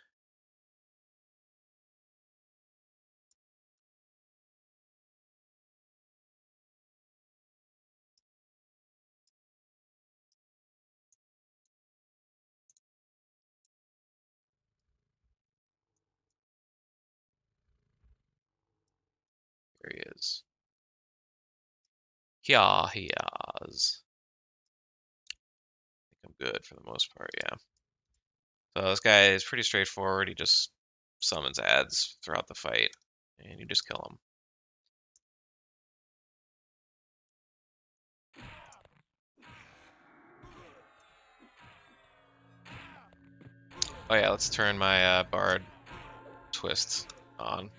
Here he is. Yeah, he is. I think I'm good for the most part, yeah. So this guy is pretty straightforward. He just summons ads throughout the fight, and you just kill him. Oh yeah, let's turn my Bard twist on.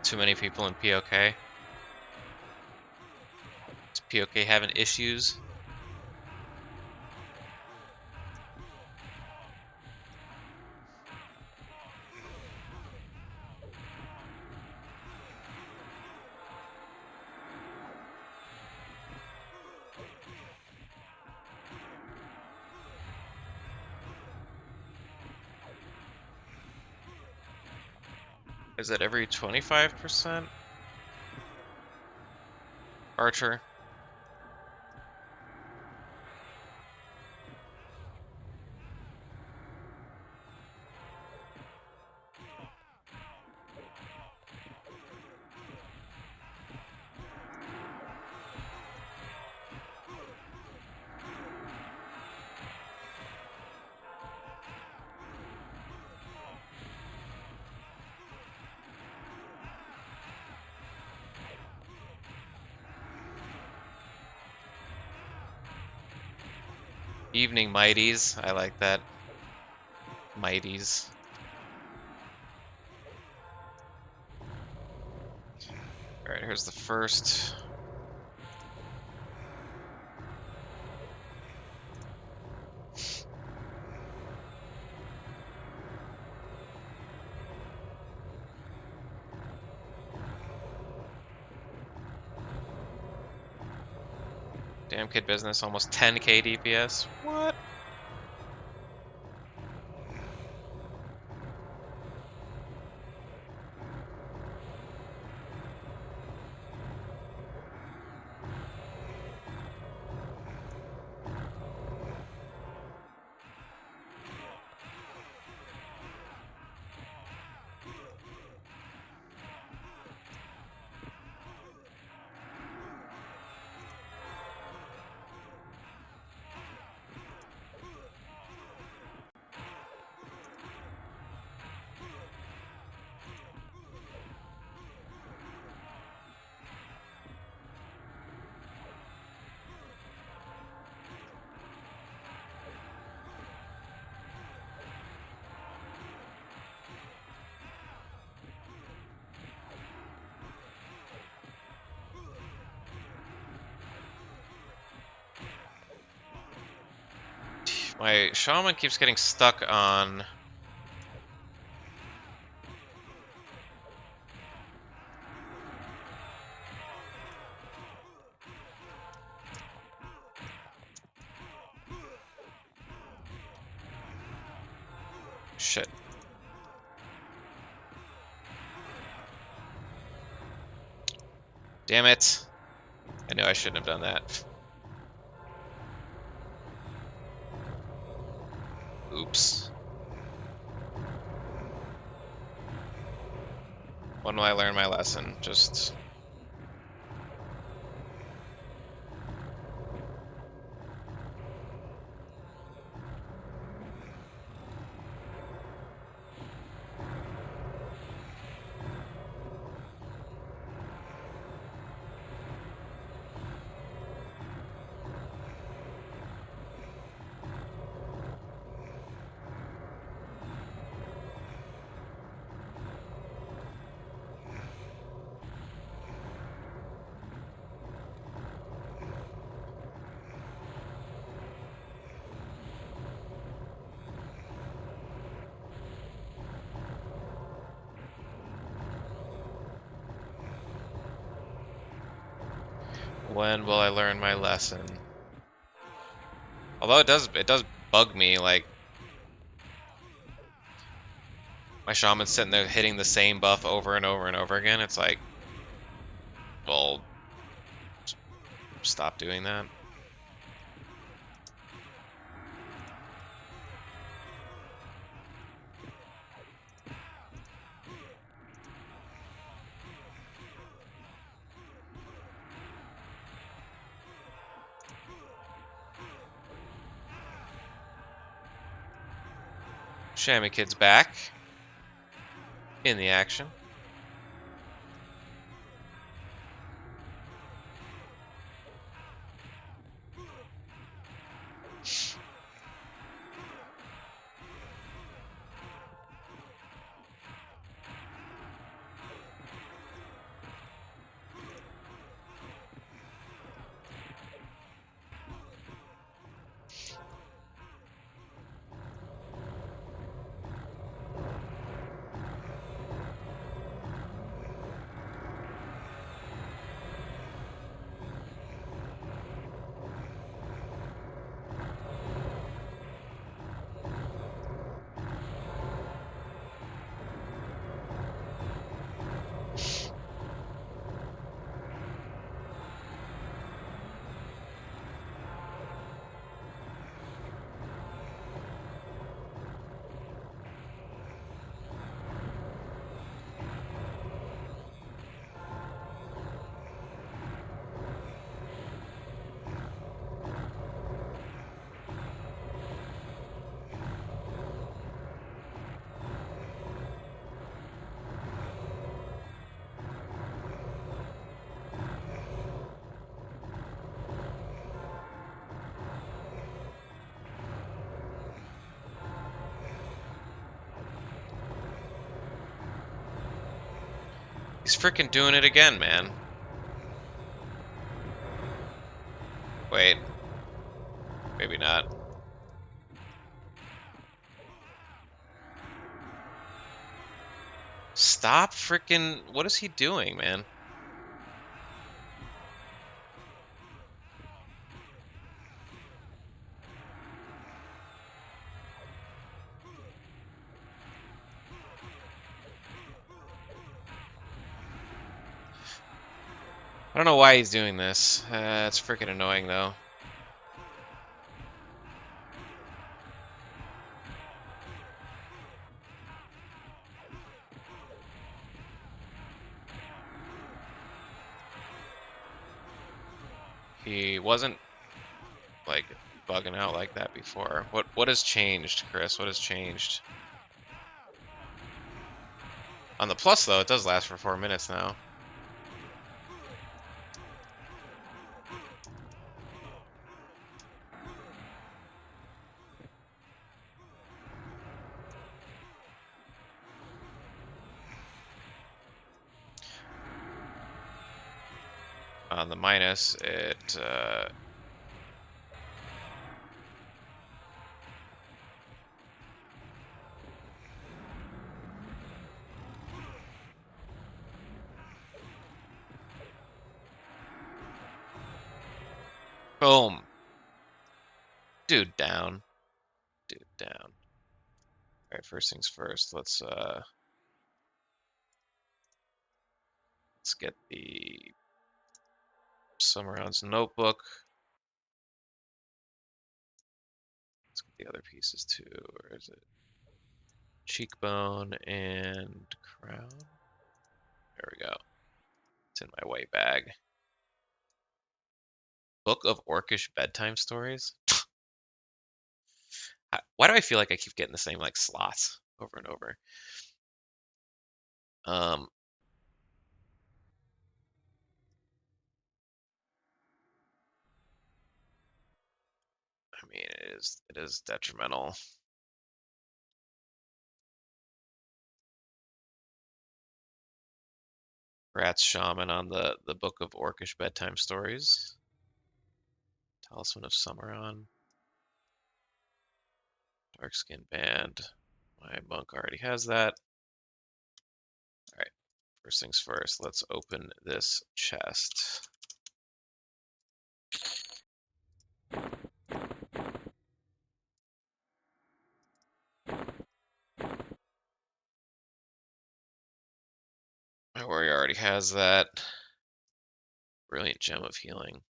Too many people in POK. Is POK having issues? Is it every 25%? Archer. Evening Mighties. I like that. Mighties. Alright, here's the first. Damn kid business, almost 10k DPS. What? My shaman keeps getting stuck on. Shit. Damn it. I knew I shouldn't have done that. Oops. Oops. When will I learn my lesson? Just when will I learn my lesson? Although it does bug me, like my shaman's sitting there hitting the same buff over and over and over again. It's like, well, stop doing that. Chamois Kid's back in the action. He's freaking doing it again, man. Wait, maybe not. Stop freaking. What is he doing, man? I don't know why he's doing this. It's freaking annoying, though. He wasn't, like, bugging out like that before. What has changed, Chris? What has changed? On the plus, though, it does last for 4 minutes now. On the minus, it boom. Dude down. Dude down. All right, first things first. Let's get the Summer Rounds notebook. Let's get the other pieces too. Where is it? Cheekbone and crown. There we go. It's in my white bag. Book of Orcish bedtime stories. Why do I feel like I keep getting the same like slots over and over? Um, I mean, it is detrimental. Rat's Shaman on the Book of Orcish bedtime stories. Talisman of Summeron. Darkskin Band. My monk already has that. All right. First things first. Let's open this chest. My warrior already has that. Brilliant Gem of Healing.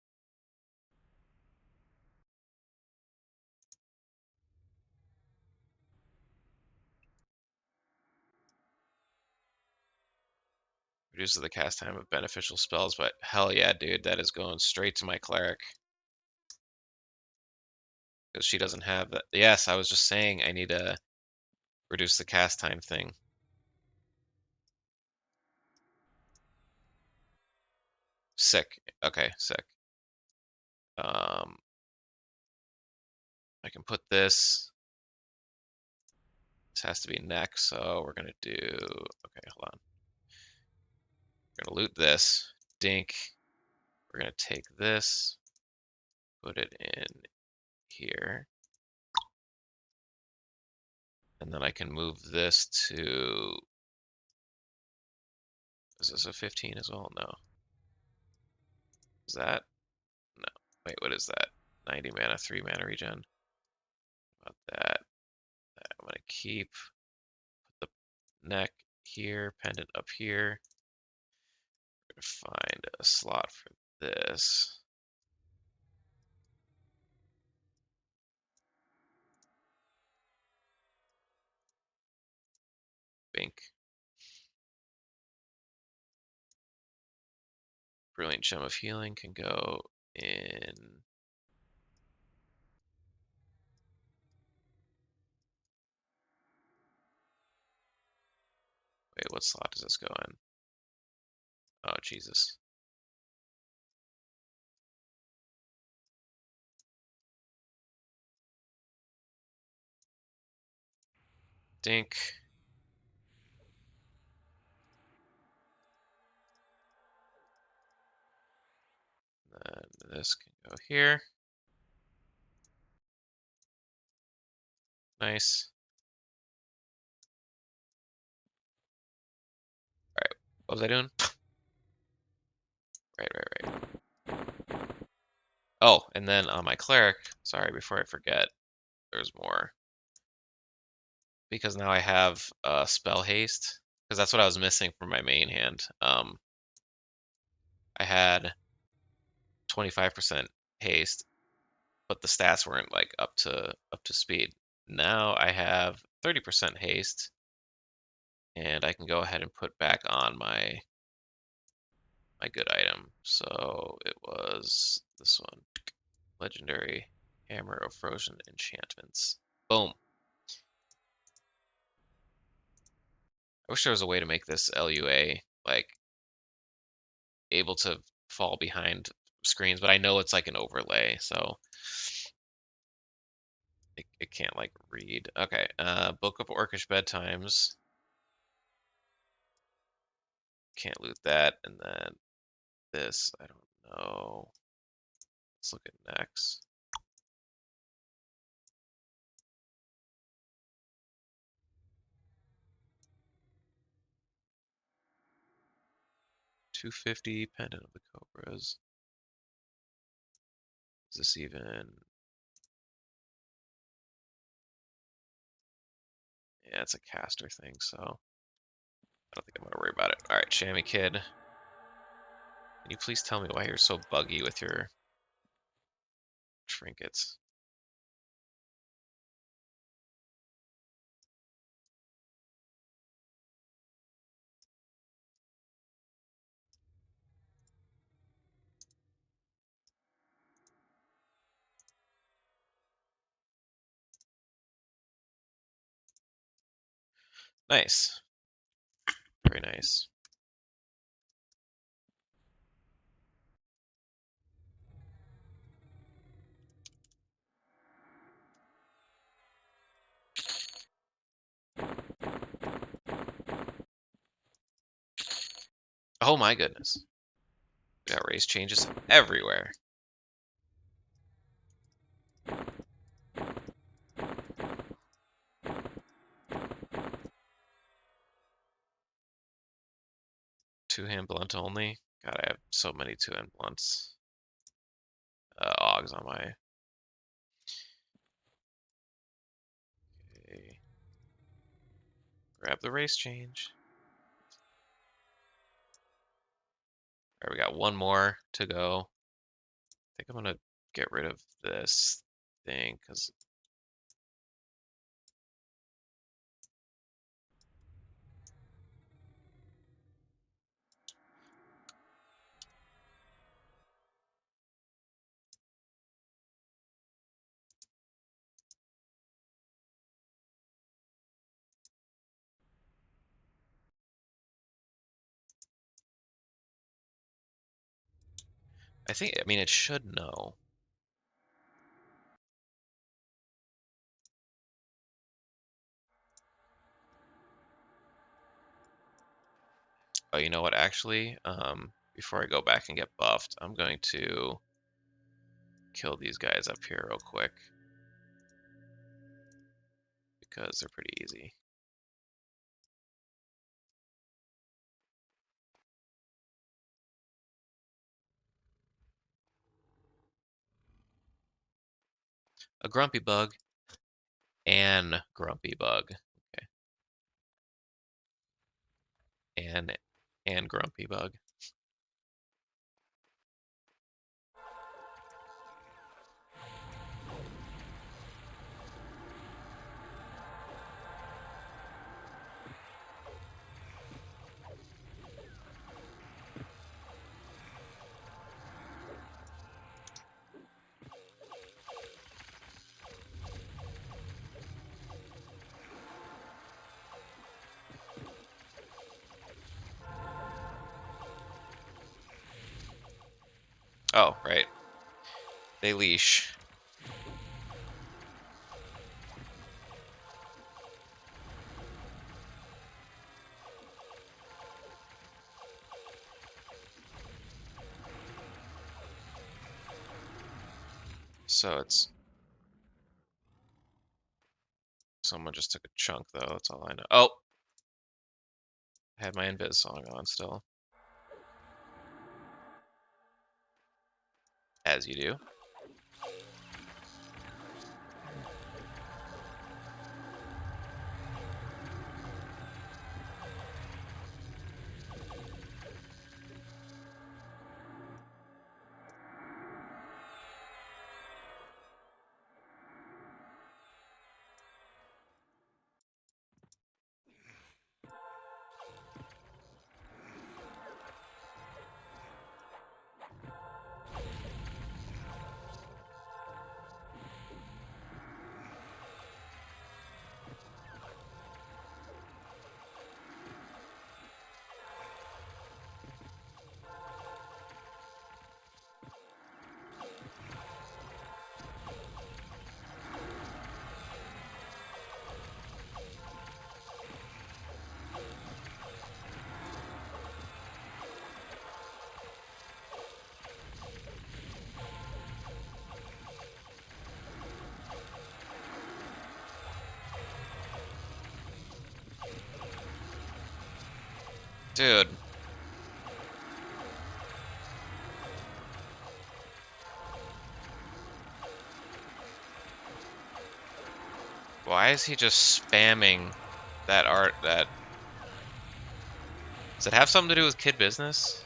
Reduces the cast time of beneficial spells, but hell yeah, dude, that is going straight to my cleric. Because she doesn't have that. Yes, I was just saying I need to reduce the cast time thing. Sick. Okay, sick. Um, I can put this. This has to be next, so we're gonna do. Okay, hold on. We're gonna loot this. Dink. We're gonna take this, put it in here, and then I can move this to. Is this a 15 as well? No. Is that? No. Wait, what is that? 90 mana, 3 mana regen. About that. I'm gonna keep the neck here, pendant up here. We're gonna find a slot for this. Bink. Brilliant Gem of Healing can go in. Wait, what slot does this go in? Oh, Jesus. Dink. Then this can go here. Nice. All right. What was I doing? Right. Oh, and then on my cleric, sorry, before I forget, there's more. Because now I have spell haste. Because that's what I was missing from my main hand. I had 25% haste, but the stats weren't like up to speed. Now I have 30% haste, and I can go ahead and put back on my good item. So it was this one, Legendary Hammer of Frozen Enchantments. Boom. I wish there was a way to make this LUA like able to fall behind screens, but I know it's like an overlay, so it can't like read. Okay, Book of Orcish Bedtimes. Can't loot that, and then this, I don't know. Let's look at next. $250 Pendant of the Cobras. Is this even? Yeah, it's a caster thing, so I don't think I'm gonna worry about it. All right, Chamois Kid, can you please tell me why you're so buggy with your trinkets? Nice. Very nice. Oh my goodness. We got race changes everywhere. Two-hand blunt only. God, I have so many two-hand blunts. Augs on my. Okay. Grab the race change. All right, we got one more to go. I think I'm gonna get rid of this thing because I mean, it should know. Oh, you know what? Actually, before I go back and get buffed, I'm going to kill these guys up here real quick because they're pretty easy. A grumpy bug and grumpy bug. Okay. And grumpy bug. Oh, right. They leash. So it's someone just took a chunk though, that's all I know. Oh! I had my invis song on still. As you do. Dude. Why is he just spamming that art that... Does it have something to do with kid business?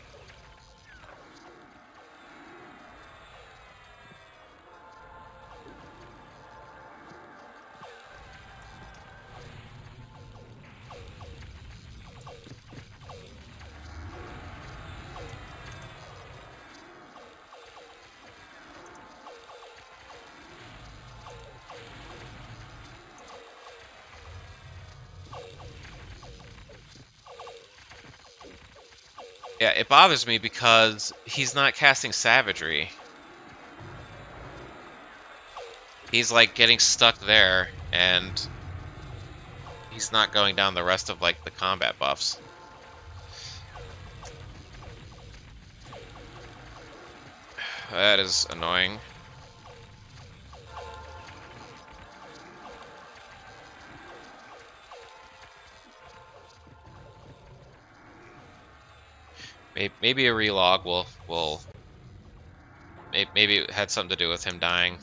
Yeah, it bothers me because he's not casting savagery. He's like getting stuck there, and he's not going down the rest of like the combat buffs. That is annoying. Maybe a relog will maybe it had something to do with him dying.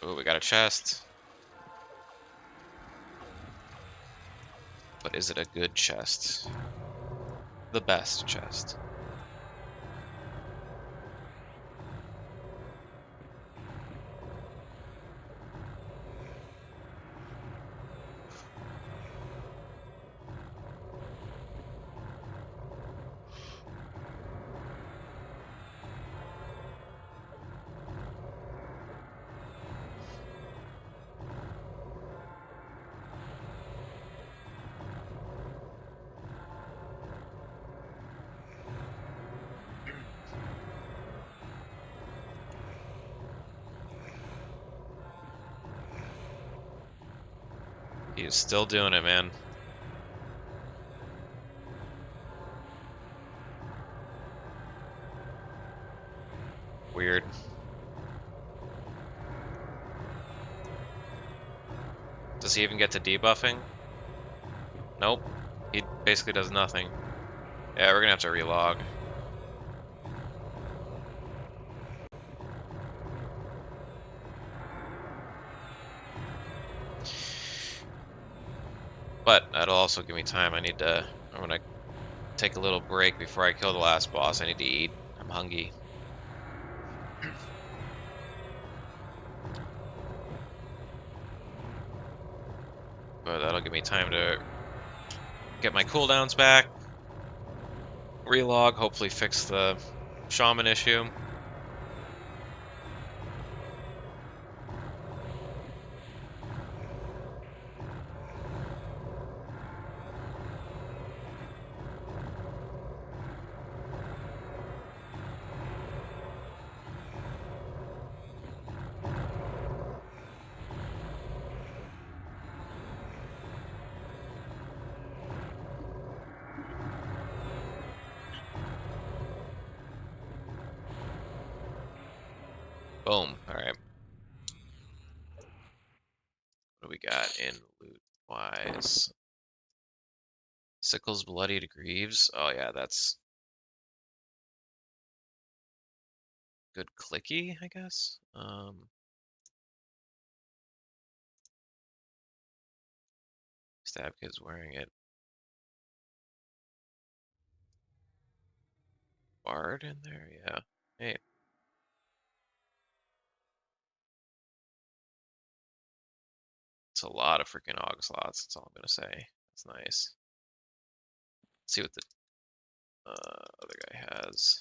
Oh, we got a chest. But is it a good chest? The best chest. He is still doing it, man. Weird. Does he even get to debuffing? Nope. He basically does nothing. Yeah, we're gonna have to relog. But that'll also give me time. I'm gonna take a little break before I kill the last boss. I need to eat. I'm hungry. But that'll give me time to get my cooldowns back, relog, hopefully fix the shaman issue. Boom. Alright. What do we got in loot wise? Sickles, Bloodied, Greaves. Oh yeah, that's good clicky, I guess. Stab Kid's wearing it. Bard in there, yeah. Hey, it's a lot of freaking Og slots. That's all I'm gonna say. That's nice. Let's see what the other guy has.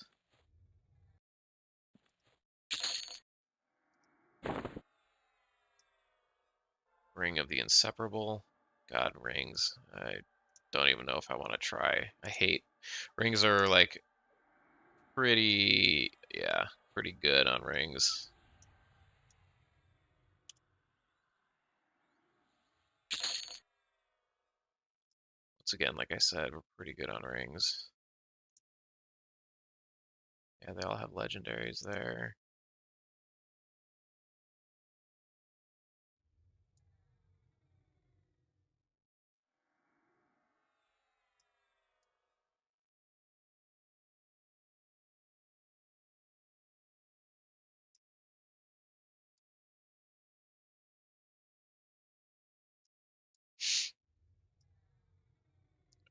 Ring of the Inseparable. God, rings. I don't even know if I want to try. I hate rings are like pretty, yeah, pretty good on rings. Once again, like I said, we're pretty good on rings. Yeah, they all have legendaries there.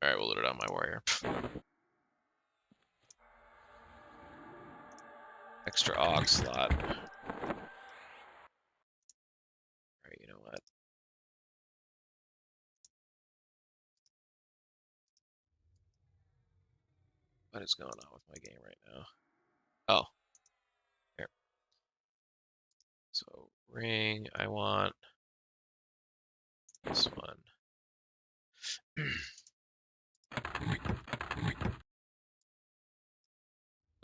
All right, we'll load it on my warrior. Extra Aug slot. All right, you know what? What is going on with my game right now? Oh, here. So ring, I want this one.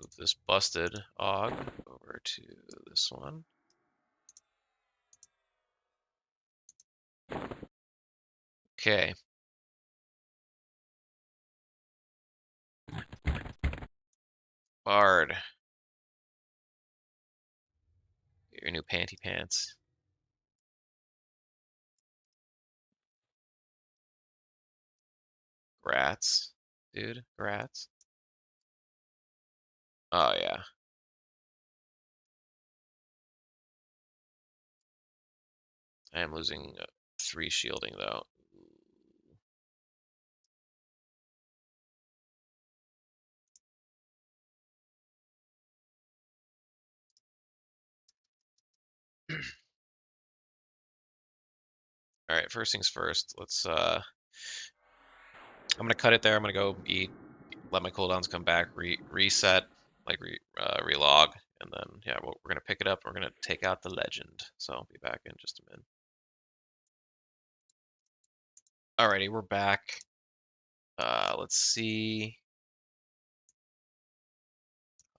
Move this busted Aug over to this one. Okay. Bard. Get your new panty pants. Grats, dude. Grats. Oh, yeah. I am losing 3 shielding, though. All right, first things first. Let's I'm gonna cut it there. I'm gonna go eat, let my cooldowns come back, reset, like relog, and then yeah, we're gonna pick it up. We're gonna take out the legend. So I'll be back in just a minute. Alrighty, we're back. Let's see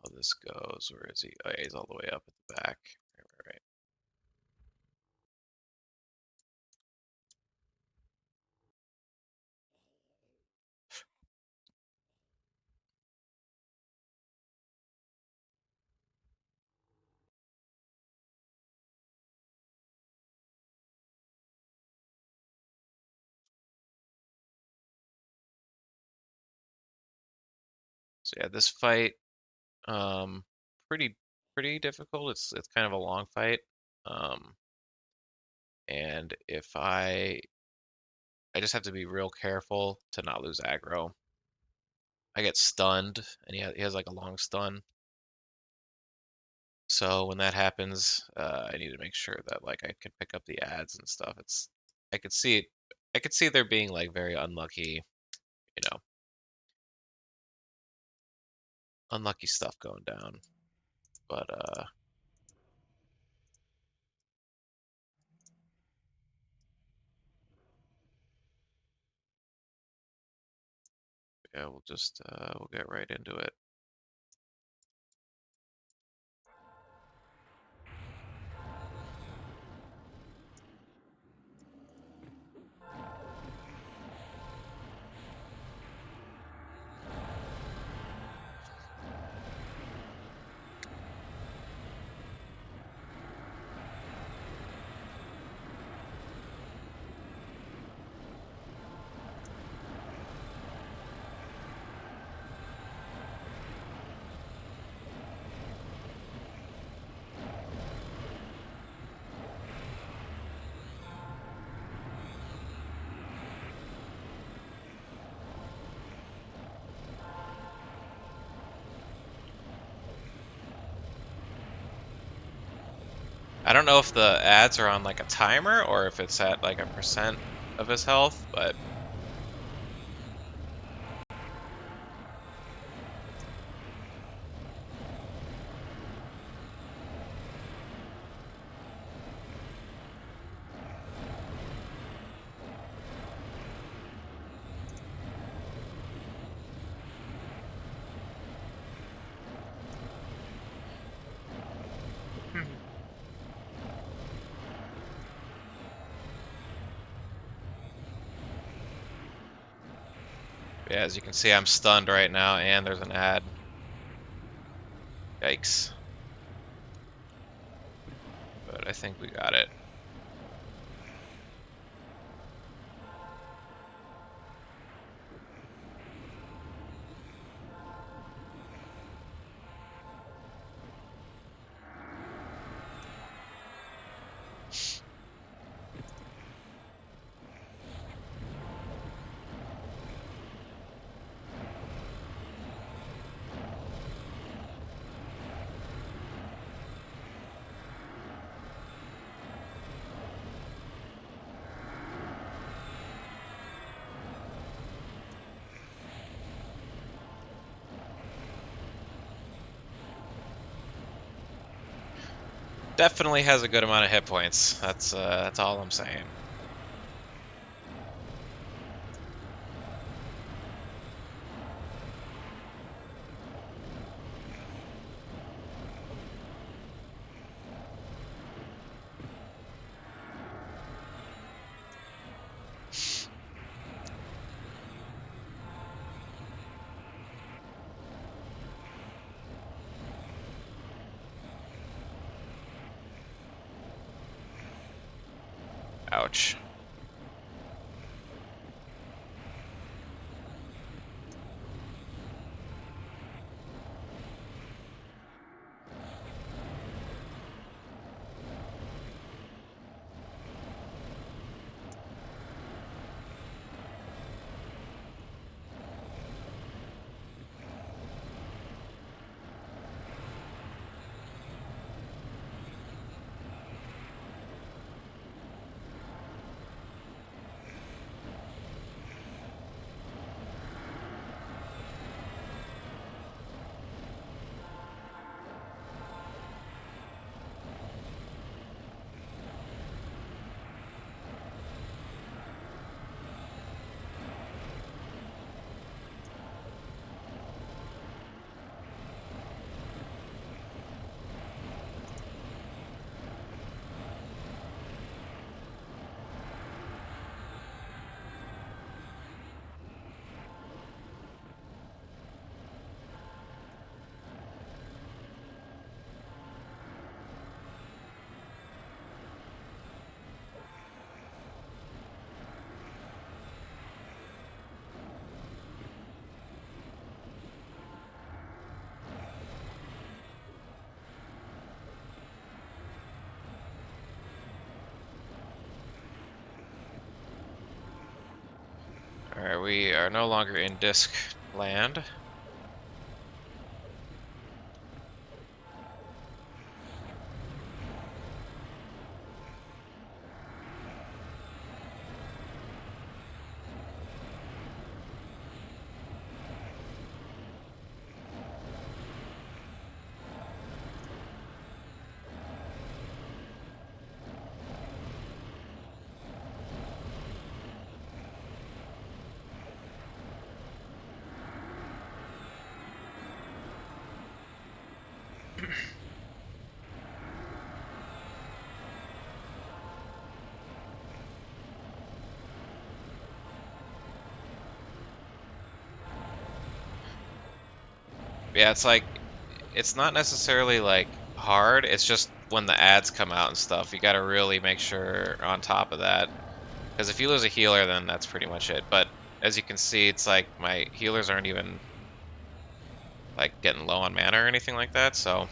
how this goes. Where is he? Oh, yeah, he's all the way up at the back. Right. So yeah, this fight, um, pretty pretty difficult. It's kind of a long fight. Um, and if I just have to be real careful to not lose aggro. I get stunned, and he has like a long stun. So when that happens, I need to make sure that like I can pick up the ads and stuff. I could see it. I could see there being like very unlucky, you know, unlucky stuff going down. But yeah, we'll get right into it. I don't know if the ads are on like a timer or if it's at like a percent of his health, but Yeah, as you can see, I'm stunned right now, and there's an ad. Yikes. But I think we got it. Definitely has a good amount of hit points. That's all I'm saying. Ouch. Alright, we are no longer in disc land. Yeah, it's not necessarily like hard, it's just when the ads come out and stuff, you gotta really make sure on top of that. Because if you lose a healer, then that's pretty much it. But as you can see, it's like my healers aren't even like getting low on mana or anything like that, so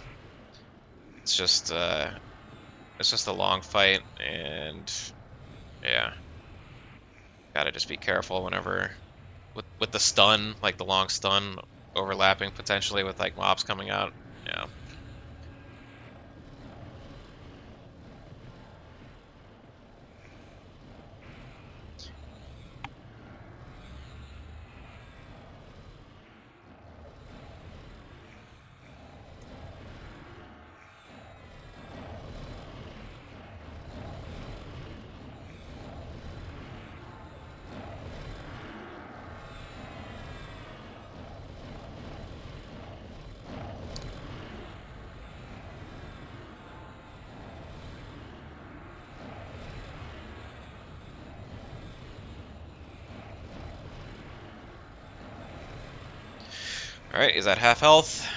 it's just a long fight, and yeah, gotta just be careful whenever with the stun, like the long stun overlapping potentially with like mobs coming out. Yeah. Alright, he's at half health.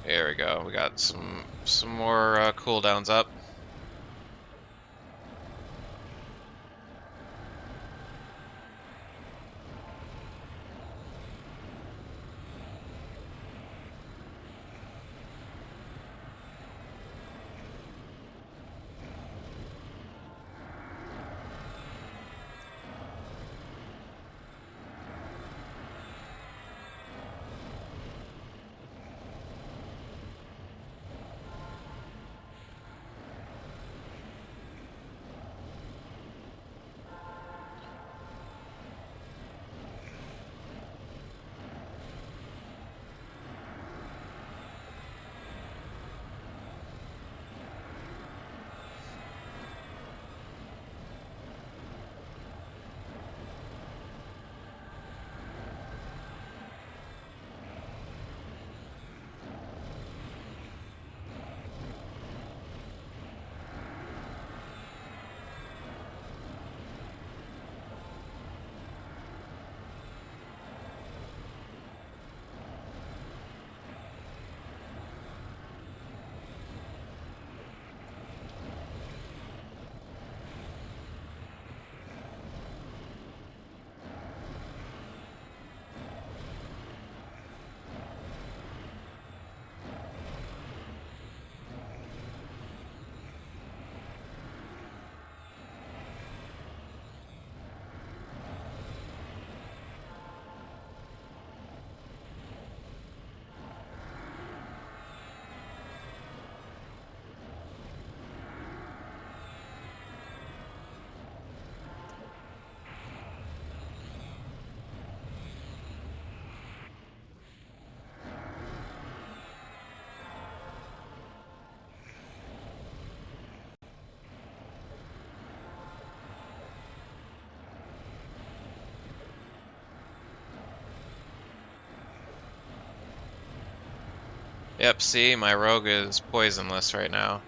There we go. We got some more cooldowns up. Yep, see, my rogue is poisonless right now.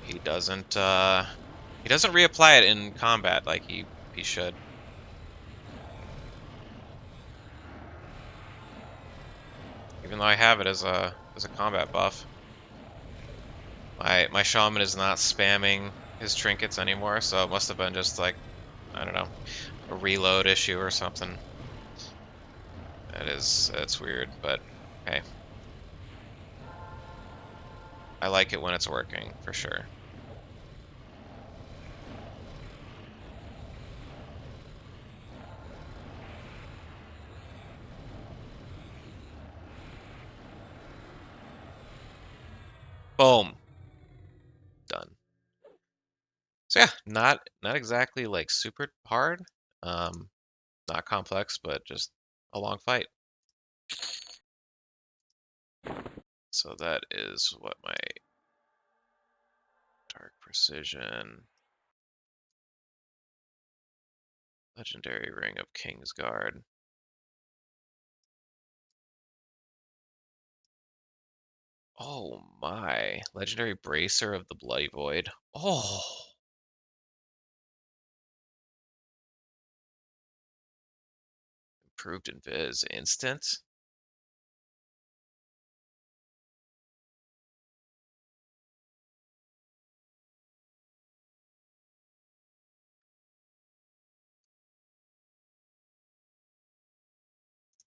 He doesn't reapply it in combat like he should. Even though I have it as a combat buff. My shaman is not spamming his trinkets anymore, so it must have been just like, I don't know, a reload issue or something. That's weird, but hey. I like it when it's working, for sure. Boom. Done. So yeah, not exactly like super hard. Um, not complex, but just a long fight. So that is what my Dark Precision, Legendary Ring of Kingsguard. Oh my, Legendary Bracer of the Bloody Void. Oh, improved Invis instant.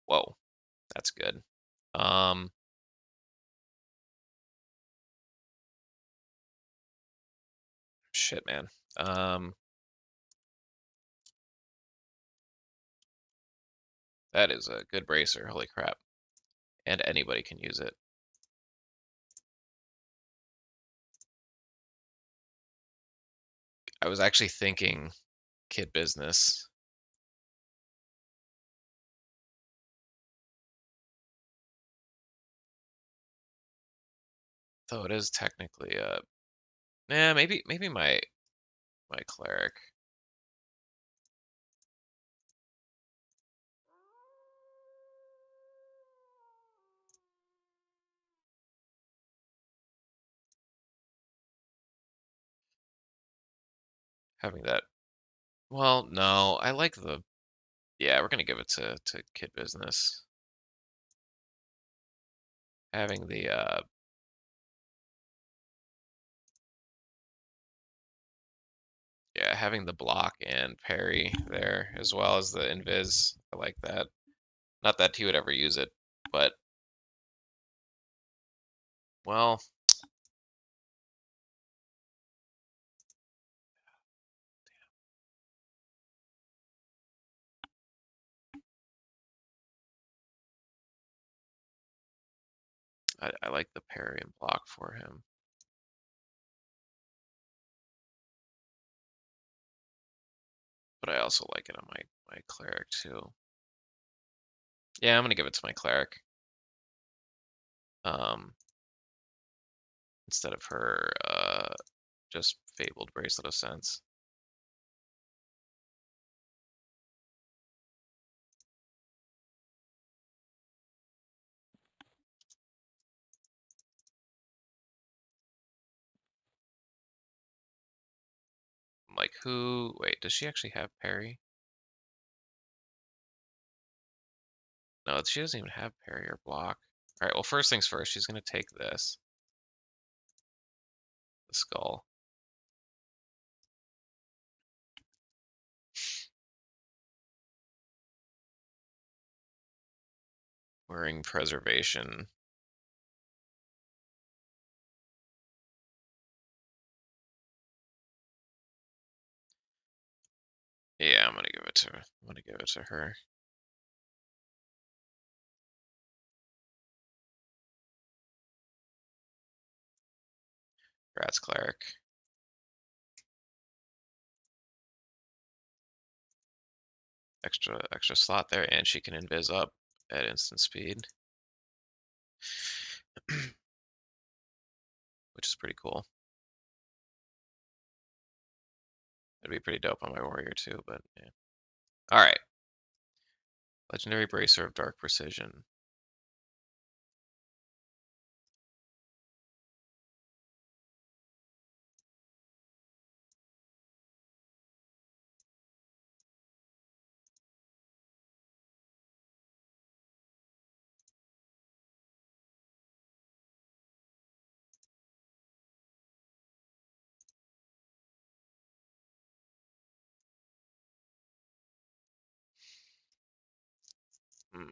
Whoa, that's good. Um, shit, man. Um, that is a good bracer. Holy crap. And anybody can use it. I was actually thinking kid business. Though it is technically yeah, maybe my cleric. Having that. Well, no, I like the yeah, we're gonna give it to kid business. Having the yeah, having the block and parry there as well as the invis. I like that. Not that he would ever use it, but well, I like the parry and block for him. But I also like it on my cleric too. Yeah, I'm gonna give it to my cleric. Um, instead of her just fabled bracelet of sense. Like who? Wait, does she actually have parry? No, she doesn't even have parry or block. All right. Well, first things first. She's gonna take this, the skull. Wearing preservation. Yeah, I'm gonna give it to her. I'm gonna give it to her. Rats cleric. Extra slot there, and she can invis up at instant speed, which is pretty cool. It'd be pretty dope on my warrior too, but yeah. All right. Legendary Bracer of Dark Precision. Hmm.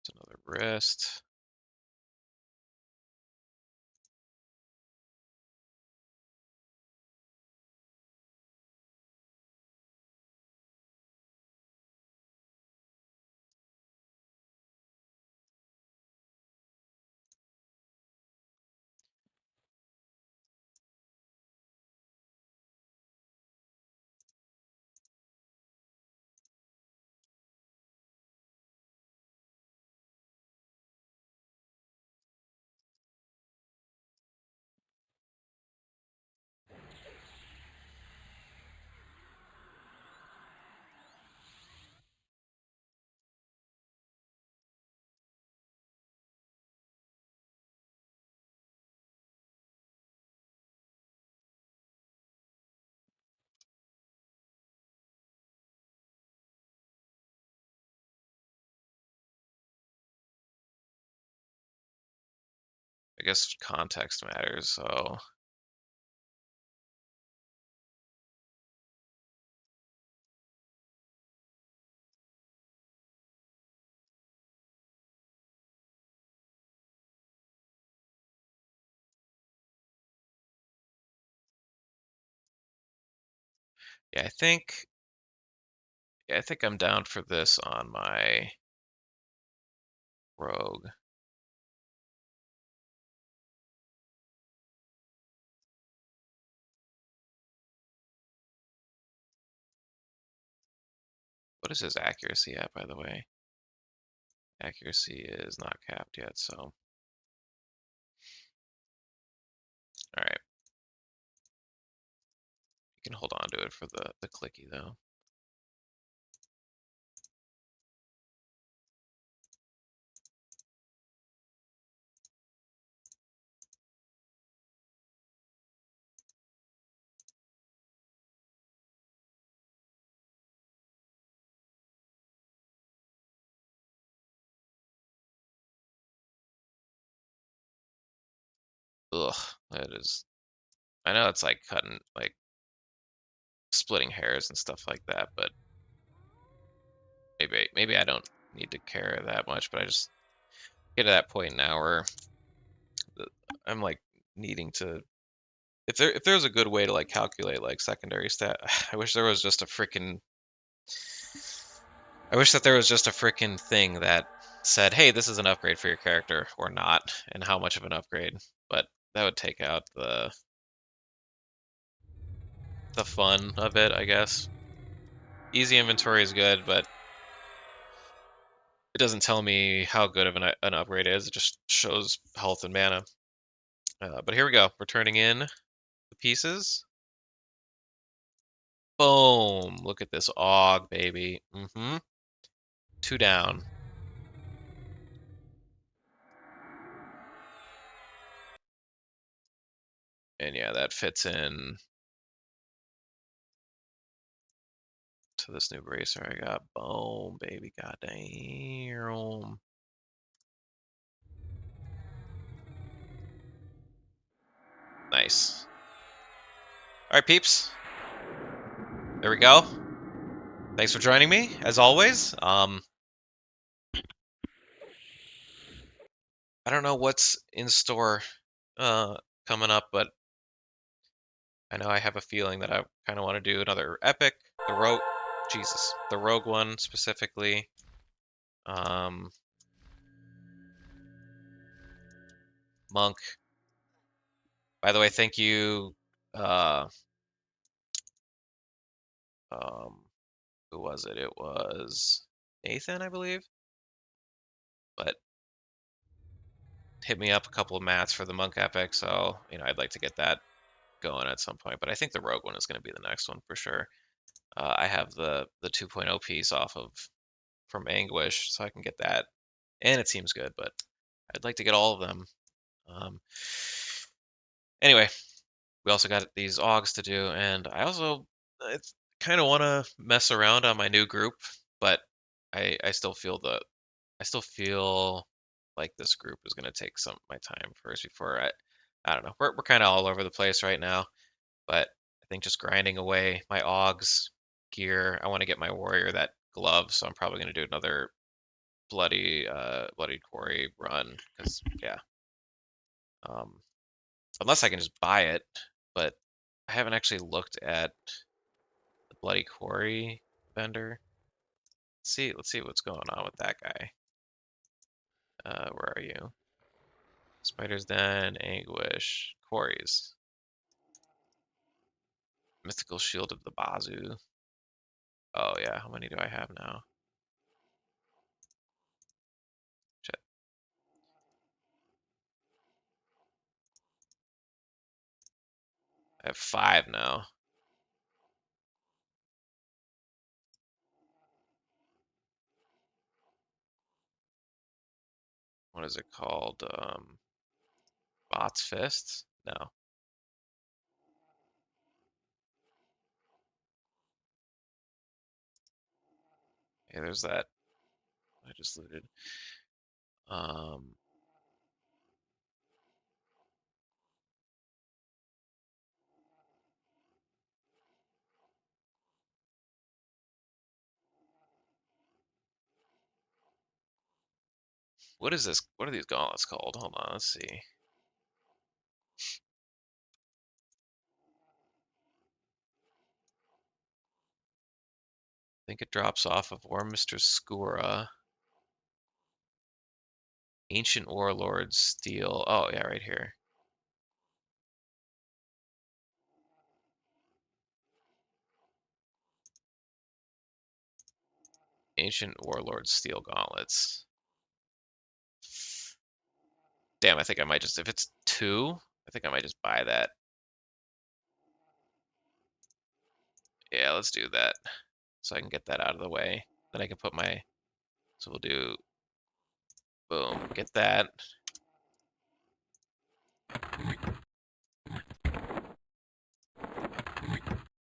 It's another wrist. guess context matters, so yeah, I think I'm down for this on my rogue. What is his accuracy at, by the way? Accuracy is not capped yet, so all right. You can hold on to it for the clicky though. Ugh, that is. I know it's like cutting, like splitting hairs and stuff like that, but maybe I don't need to care that much. But I just get to that point now where I'm like needing to. If there's a good way to like calculate like secondary stat, I wish there was just a freaking. I wish that there was just a freaking thing that said, "Hey, this is an upgrade for your character or not, and how much of an upgrade." But that would take out the fun of it, I guess. Easy inventory is good, but it doesn't tell me how good of an upgrade is. It just shows health and mana. But here we go. We're turning in the pieces. Boom! Look at this Og, baby. Two down. And yeah, that fits in to this new bracer I got. Boom, baby. God damn. Nice. All right, peeps. There we go. Thanks for joining me, as always. I don't know what's in store coming up, but I know I have a feeling that I kind of want to do another epic. The rogue, Jesus, the rogue one specifically. Um, Monk. By the way, thank you. Uh, um, who was it? It was Nathan, I believe. But hit me up a couple of mats for the Monk epic, so I'd like to get that going at some point. But I think the rogue one is going to be the next one for sure. I have the 2.0 piece off of from Anguish, so I can get that, and it seems good. But I'd like to get all of them. Um, anyway, we also got these augs to do, and I kind of want to mess around on my new group, but I still feel I still feel like this group is going to take some of my time first before I don't know. We're kind of all over the place right now, but I think just grinding away my augs gear. I want to get my warrior that glove, so I'm probably going to do another bloody quarry run because yeah. Um, unless I can just buy it, but I haven't actually looked at the Bloody Quarry vendor. Let's see what's going on with that guy. Where are you? Spider's Den, Anguish, Quarries, Mythical Shield of the Bazoo. Oh yeah, how many do I have now? Shit, I have 5 now. What is it called? Bot's Fist? No. Hey, there's that I just looted. Um, What is this? What are these gauntlets called? Hold on, let's see. I think it drops off of Warminster Skura. Ancient Warlord Steel. Oh, yeah, right here. Ancient Warlord Steel Gauntlets. Damn, I think I might just, if it's two, I think I might just buy that. Yeah, let's do that. So I can get that out of the way. Then I can put my, so we'll do, boom, get that.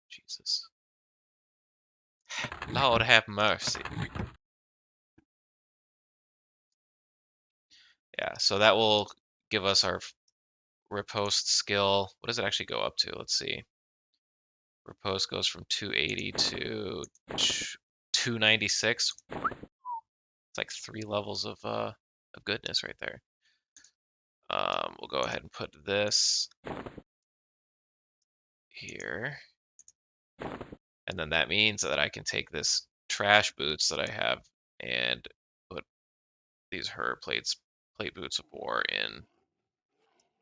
Jesus. Lord have mercy. Yeah, so that will give us our riposte skill. What does it actually go up to? Let's see. Riposte goes from 280 to 296. It's like 3 levels of goodness right there. We'll go ahead and put this here. And then that means that I can take this trash boots that I have and put these her plate boots of war in,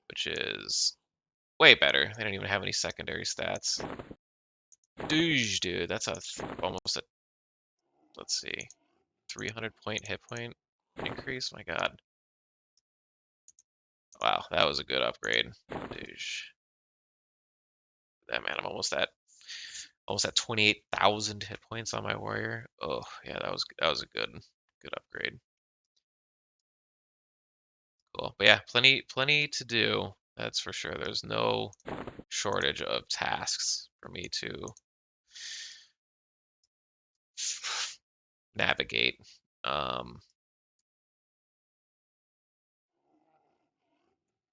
which is way better. They don't even have any secondary stats. Dude, that's almost a, let's see, 300 point hit point increase. My God. Wow, that was a good upgrade. Doosh. That man, I'm almost at 28,000 hit points on my warrior. Oh, yeah, that was a good upgrade. Cool. But yeah, plenty to do. That's for sure. There's no shortage of tasks for me to navigate.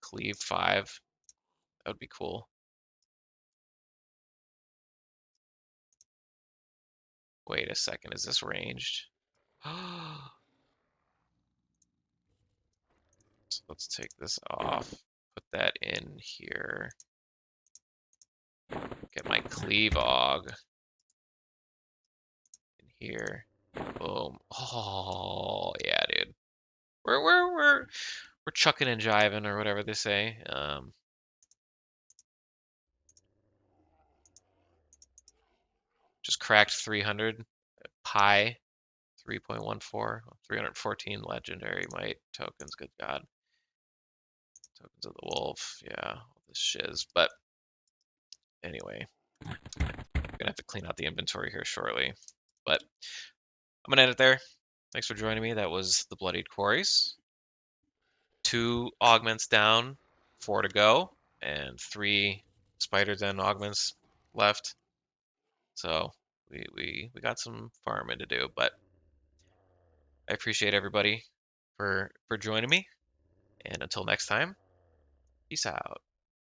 Cleave 5. That would be cool. Wait a second, is this ranged? So let's take this off, put that in here, get my cleave og in here. Boom. Oh yeah, dude. We're chucking and jiving or whatever they say. Just cracked 300 pi 3.14, 314 legendary might tokens. Good God. Tokens of the wolf. Yeah, all this shiz. But anyway, I'm gonna have to clean out the inventory here shortly. But I'm gonna end it there. Thanks for joining me. That was the Bloodied Quarries. 2 augments down, 4 to go, and 3 spider den augments left. So we got some farming to do, but I appreciate everybody for joining me. And until next time, peace out.